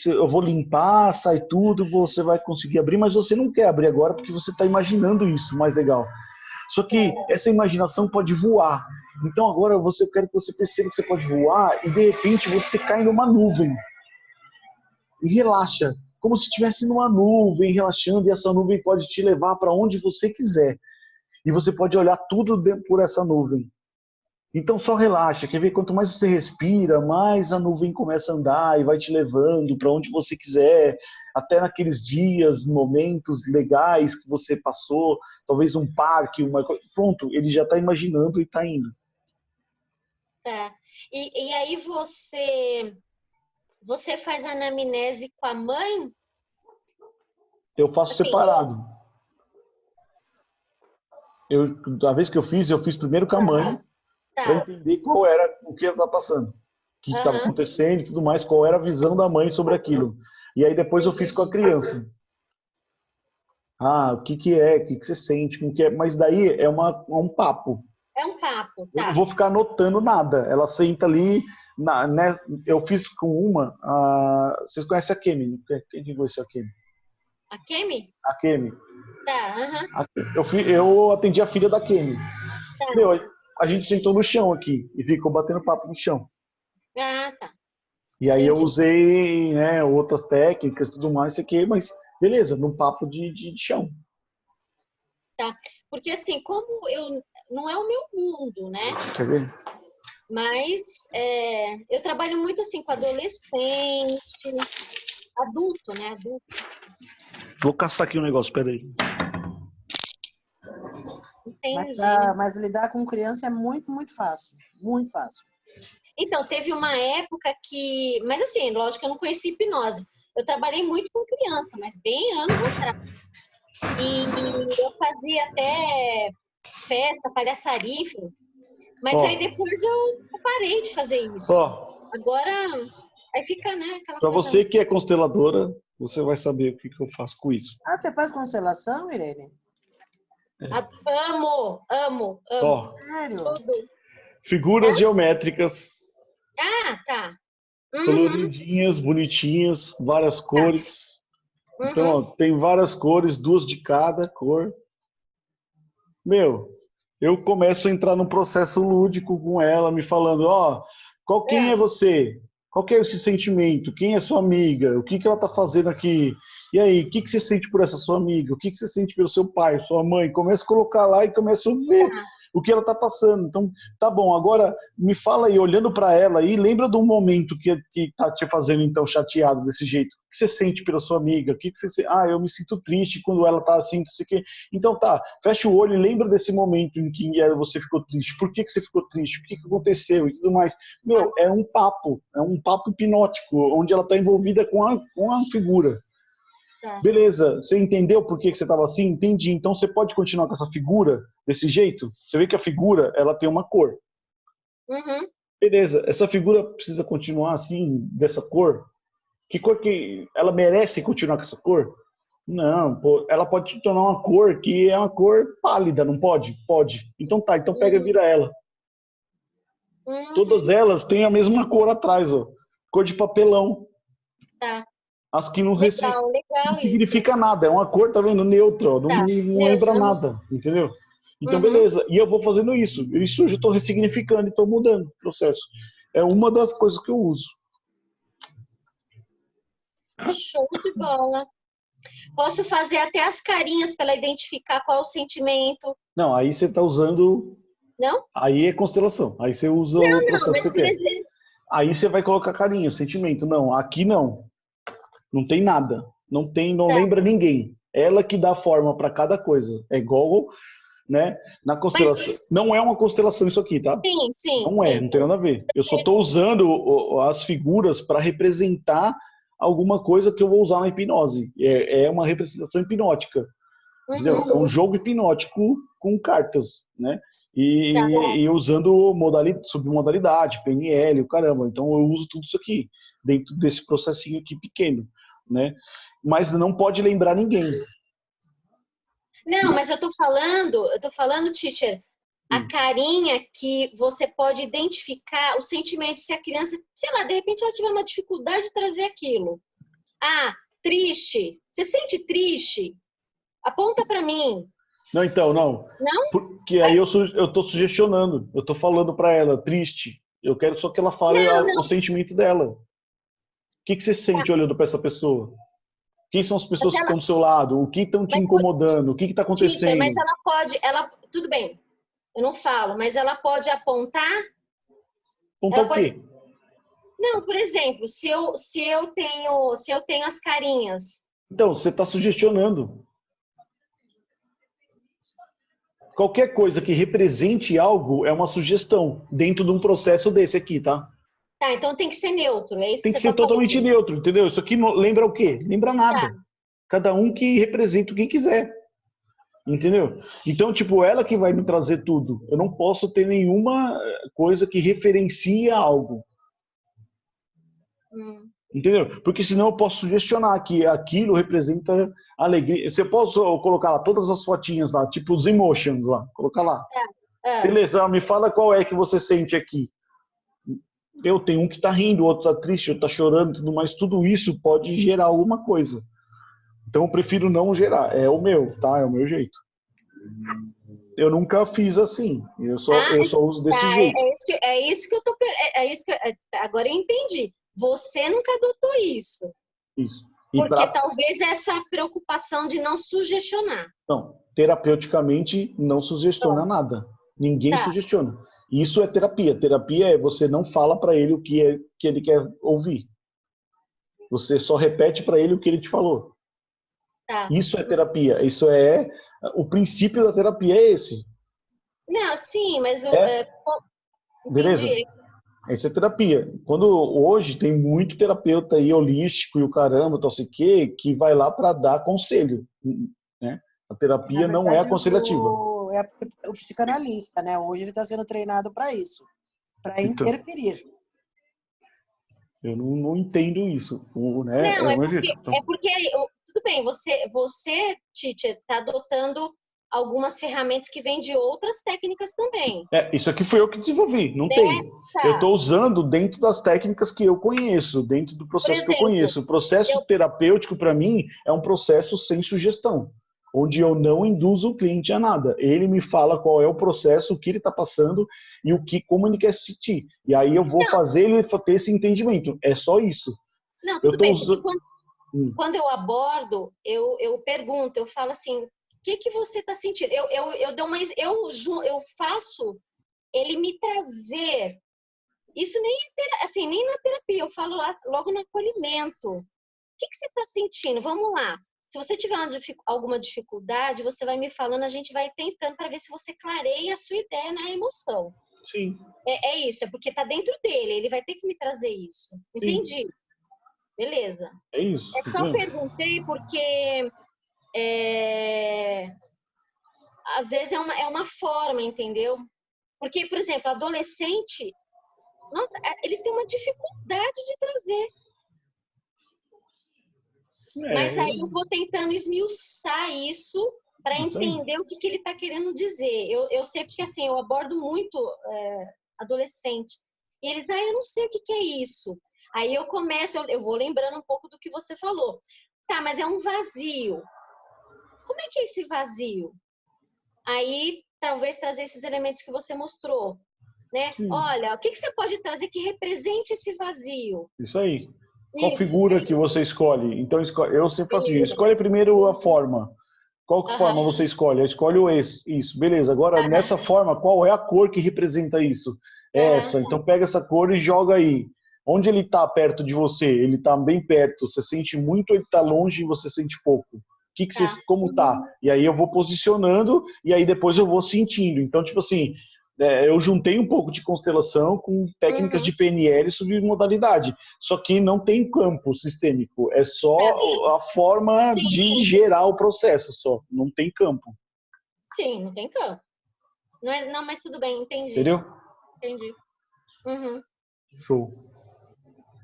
eu vou limpar, sai tudo, você vai conseguir abrir, mas você não quer abrir agora porque você está imaginando isso, mais legal. Só que essa imaginação pode voar. Então agora eu quero que você perceba que você pode voar e de repente você cai numa nuvem. E relaxa. Como se estivesse numa nuvem, relaxando, e essa nuvem pode te levar para onde você quiser. E você pode olhar tudo por essa nuvem. Então só relaxa, quer ver? Quanto mais você respira, mais a nuvem começa a andar e vai te levando para onde você quiser, até naqueles dias, momentos legais que você passou, talvez um parque, pronto, ele já está imaginando e está indo. Tá. E aí você faz a anamnese com a mãe? Eu faço assim, separado. A vez que eu fiz primeiro com a mãe, para entender qual era o que ela estava passando, o que estava acontecendo e tudo mais, qual era a visão da mãe sobre aquilo. E aí depois eu fiz com a criança. O que é, o que você sente, como que é. Mas daí é um papo. É um papo, tá. Eu não vou ficar anotando nada. Ela senta ali. Eu fiz com uma. Vocês conhecem a Kemi? Quem conheceu a Kemi? A Kemi? A Kemi. Tá, Eu atendi a filha da Kemi. Tá. A gente sentou no chão aqui e ficou batendo papo no chão. Tá. E aí eu usei, né, outras técnicas e tudo mais, isso aqui, mas beleza, num papo de chão. Tá. Porque assim, como não é o meu mundo, né? Quer ver? Mas eu trabalho muito assim com adolescente, adulto, né? Adulto. Vou caçar aqui um negócio, peraí. Entendi. Mas lidar com criança é muito, muito fácil. Muito fácil. Então, teve uma época que... Mas assim, lógico que eu não conheci hipnose. Eu trabalhei muito com criança, mas bem anos atrás. E eu fazia até festa, palhaçaria, enfim. Mas aí depois eu parei de fazer isso. Agora, aí fica, né? Para você que é consteladora, você vai saber o que eu faço com isso. Você faz constelação, Irene? Amo. Sério? Tudo. Figuras geométricas. Tá. Coloridinhas, bonitinhas, várias cores. Então, tem várias cores, 2 de cada cor. Eu começo a entrar num processo lúdico com ela, me falando, quem é você? Qual que é esse sentimento? Quem é sua amiga? O que ela está fazendo aqui? E aí, o que você sente por essa sua amiga? O que você sente pelo seu pai, sua mãe? Começa a colocar lá e começa a ver o que ela está passando. Então, tá bom, agora me fala aí, olhando para ela aí, lembra de um momento que tá te fazendo então chateado desse jeito. O que você sente pela sua amiga? O que você eu me sinto triste quando ela tá assim, não sei o quê. Então tá, fecha o olho e lembra desse momento em que você ficou triste. Por que você ficou triste? O que aconteceu e tudo mais. É um papo hipnótico, onde ela tá envolvida com a figura. Beleza, você entendeu por que você estava assim? Entendi. Então você pode continuar com essa figura desse jeito? Você vê que a figura, ela tem uma cor. Beleza, essa figura precisa continuar assim, dessa cor? Que cor que ela merece continuar com essa cor? Não, ela pode te tornar uma cor que é uma cor pálida, não pode? Pode. Então tá, então pega e vira ela. Todas elas têm a mesma cor atrás, cor de papelão. Tá. As que não legal significa isso. nada, é uma cor, tá vendo? Neutra, não lembra nada, entendeu? Então, beleza, e eu vou fazendo isso eu já estou ressignificando e estou mudando o processo. É uma das coisas que eu uso. Show de bola. Posso fazer até as carinhas para ela identificar qual é o sentimento. Não, aí você está usando... Não? Aí é constelação. Aí você usa o processo mas que você quer. exemplo... Aí você vai colocar carinho, sentimento. Não, aqui não. Não tem nada. Não lembra ninguém. Ela que dá forma para cada coisa. É igual, né? Na constelação. Mas... Não é uma constelação isso aqui, tá? Sim. Não tem nada a ver. Eu só estou usando as figuras para representar alguma coisa que eu vou usar na hipnose. É uma representação hipnótica. Entendeu? É um jogo hipnótico com cartas, né? E usando submodalidade, PNL, o caramba. Então eu uso tudo isso aqui, dentro desse processinho aqui pequeno, né? Mas não pode lembrar ninguém. Não, mas eu tô falando, teacher, a carinha que você pode identificar o sentimento, se a criança, sei lá, de repente ela tiver uma dificuldade de trazer aquilo. Ah, triste. Você sente triste? Aponta para mim. Não, então, não. Não? Porque aí eu tô sugestionando. Eu tô falando para ela, triste. Eu quero só que ela fale o sentimento dela. O que você sente olhando para essa pessoa? Quem são as pessoas que estão do seu lado? O que estão te incomodando? O que está acontecendo? Teacher, mas tudo bem, eu não falo, mas ela pode apontar. Apontar o quê? Não, por exemplo, se eu tenho as carinhas. Então, você está sugestionando. Qualquer coisa que represente algo é uma sugestão dentro de um processo desse aqui, tá? Tá, então tem que ser neutro, é isso tem que ser totalmente neutro, entendeu? Isso aqui lembra o quê? Lembra nada. Tá. Cada um que representa o que quiser. Entendeu? Então, tipo, ela que vai me trazer tudo. Eu não posso ter nenhuma coisa que referencie algo. Entendeu? Porque senão eu posso sugestionar que aquilo representa alegria. Você pode colocar lá todas as fotinhas lá, tipo os emotions lá. Colocar lá. Beleza, me fala qual é que você sente aqui. Eu tenho um que tá rindo, o outro tá triste, outro tá chorando, tudo mais. Tudo isso pode gerar alguma coisa. Então eu prefiro não gerar. É o meu, tá? É o meu jeito. Eu nunca fiz assim. Eu só uso desse jeito. É isso que eu tô... agora eu entendi. Você nunca adotou isso. Isso. Porque talvez essa preocupação de não sugestionar. Não, terapeuticamente não sugestiona nada. Ninguém sugestiona. Isso é terapia. Terapia é você não fala para ele o que ele quer ouvir. Você só repete para ele o que ele te falou. Isso é terapia. Isso é... O princípio da terapia é esse. Não, sim, mas... Beleza? Isso é terapia. Hoje tem muito terapeuta aí holístico e o caramba, tal sei que vai lá para dar conselho. Né? A terapia não é aconselhativa. É o psicanalista, né? Hoje ele está sendo treinado para isso. Para interferir. Eu não entendo isso. Né? Não, é porque tudo bem, você teacher, está adotando algumas ferramentas que vêm de outras técnicas também. Isso aqui foi eu que desenvolvi, não tem. Eu estou usando dentro das técnicas que eu conheço, dentro do processo que eu conheço. O processo terapêutico, para mim, é um processo sem sugestão, onde eu não induzo o cliente a nada. Ele me fala qual é o processo, o que ele está passando e como ele quer se sentir. E aí eu vou fazer ele ter esse entendimento. É só isso. Não, tudo bem, porque quando eu abordo, eu pergunto, eu falo assim, o que você está sentindo? Eu faço ele me trazer. Isso nem na terapia, eu falo lá, logo no acolhimento. O que você está sentindo? Vamos lá. Se você tiver alguma dificuldade, você vai me falando, a gente vai tentando para ver se você clareia a sua ideia na emoção. Sim. É isso, é porque está dentro dele, ele vai ter que me trazer isso. Entendi. Sim. Beleza. É isso. Só perguntei porque às vezes é uma forma, entendeu? Porque, por exemplo, adolescente, nossa, eles têm uma dificuldade de trazer. Mas aí eu vou tentando esmiuçar isso para entender o que ele está querendo dizer. Eu sei porque, assim, eu abordo muito adolescente. E eles, eu não sei o que é isso. Aí eu começo, eu vou lembrando um pouco do que você falou. Tá, mas é um vazio. Como é que é esse vazio? Aí, talvez trazer esses elementos que você mostrou, né? Olha, o que você pode trazer que represente esse vazio? Isso aí. Qual Isso, figura que isso. você escolhe? Então, eu sempre faço isso. Figura. Escolhe primeiro a forma. Qual que Aham. forma você escolhe? Eu escolho isso. Beleza. Agora, Aham. nessa forma, qual é a cor que representa isso? Aham. Essa. Então, pega essa cor e joga aí. Onde ele está perto de você? Ele está bem perto. Você sente muito ou ele está longe e você sente pouco? Tá. Como tá? E aí eu vou posicionando e aí depois eu vou sentindo. Então, tipo assim, eu juntei um pouco de constelação com técnicas de PNL sobre modalidade. Só que não tem campo sistêmico. É só a forma de gerar o processo só. Não tem campo. Sim, não tem campo. Não, mas tudo bem, entendi. Entendeu? Entendi. Uhum. Show.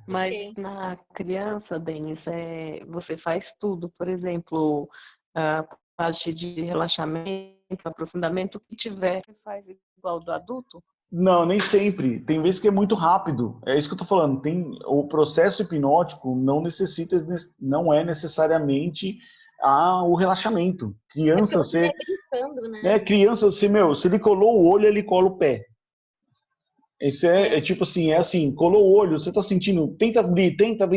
Mas Ok. na criança, Denis, você faz tudo, por exemplo, a parte de relaxamento, aprofundamento, o que tiver, você faz igual do adulto? Não, nem sempre. Tem vezes que é muito rápido. É isso que eu tô falando. O processo hipnótico não é necessariamente o relaxamento. Porque você vai brincando, né? Criança, se ele colou o olho, ele cola o pé. Isso tipo assim, colou o olho, você tá sentindo, tenta abrir,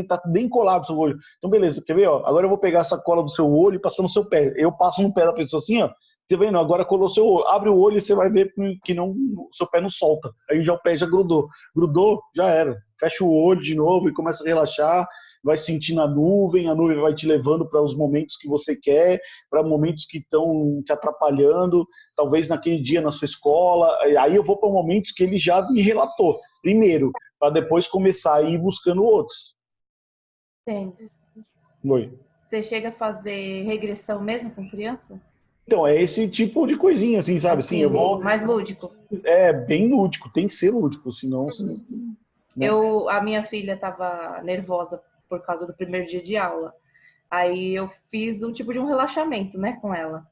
tá bem colado o seu olho. Então, beleza, quer ver, ó? Agora eu vou pegar essa cola do seu olho e passar no seu pé. Eu passo no pé da pessoa assim, ó. Você vendo? Agora colou seu olho, abre o olho e você vai ver que o seu pé não solta. Aí já o pé já grudou. Grudou, já era. Fecha o olho de novo e começa a relaxar. Vai sentindo a nuvem vai te levando para os momentos que você quer, para momentos que estão te atrapalhando, talvez naquele dia na sua escola. Aí eu vou para momentos que ele já me relatou, primeiro, para depois começar a ir buscando outros. Denis, Oi. você chega a fazer regressão mesmo com criança? Então, é esse tipo de coisinha, assim, sabe? Assim, eu vou... mais lúdico. É, bem lúdico, tem que ser lúdico, senão... Né? A minha filha estava nervosa por causa do primeiro dia de aula. Aí eu fiz um tipo de um relaxamento, né, com ela.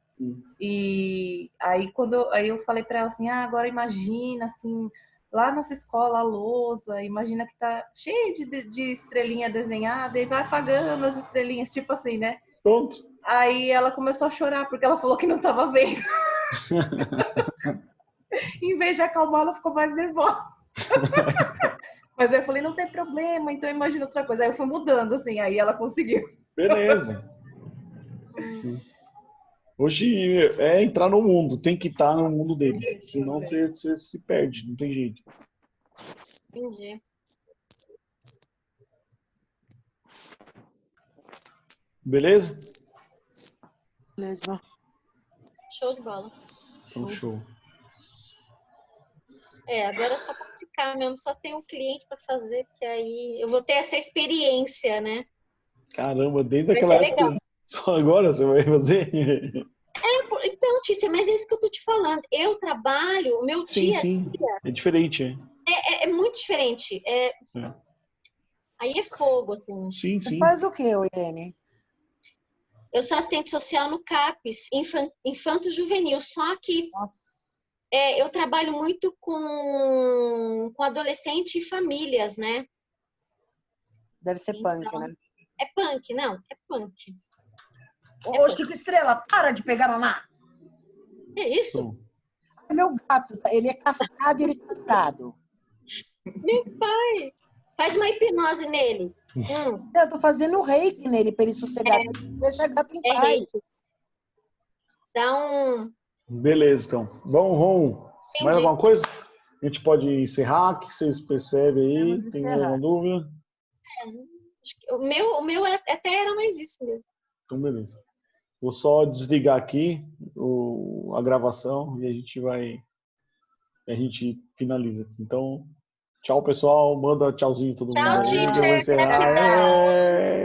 E aí aí eu falei para ela assim, agora imagina assim, lá na nossa escola a lousa, imagina que tá cheio de estrelinha desenhada e vai apagando as estrelinhas, tipo assim, né? Pronto. Aí ela começou a chorar porque ela falou que não estava vendo. Em vez de acalmar, ela ficou mais nervosa. Mas aí eu falei, não tem problema, então imagina outra coisa. Aí eu fui mudando, assim, aí ela conseguiu. Beleza. Hoje é entrar no mundo, tem que estar no mundo deles, senão você se perde, não tem jeito. Entendi. Beleza? Beleza. Show de bola. Então, show. Agora é só praticar mesmo, só tem um cliente para fazer, porque aí eu vou ter essa experiência, né? Caramba, desde Vai aquela ser época, legal. só agora você vai fazer? Então, Tícia, mas é isso que eu tô te falando. Eu trabalho, o meu dia a dia é diferente, é muito diferente. Aí é fogo, assim. Sim. Você faz o que, Irene? Eu sou assistente social no CAPES, Infanto Juvenil, só que eu trabalho muito com adolescente e famílias, né? Deve ser punk, né? É punk, não? É punk. Ô, Chico Estrela, para de pegar mamar. É isso? Meu gato, ele é castrado e ele é castrado. Meu pai! Faz uma hipnose nele. Eu tô fazendo reiki nele pra ele sossegar. Deixa a gata em paz. Reiki. Dá um... Beleza, então. Vamos. Mais alguma coisa? A gente pode encerrar, o que vocês percebem aí? Vamos Tem encerrar. alguma dúvida? O meu até era mais isso mesmo. Então, beleza. Vou só desligar aqui a gravação e a gente finaliza. Então, tchau, pessoal. Manda tchauzinho todo mundo aí. Tchau, Eu vou teacher. encerrar. Gratidão.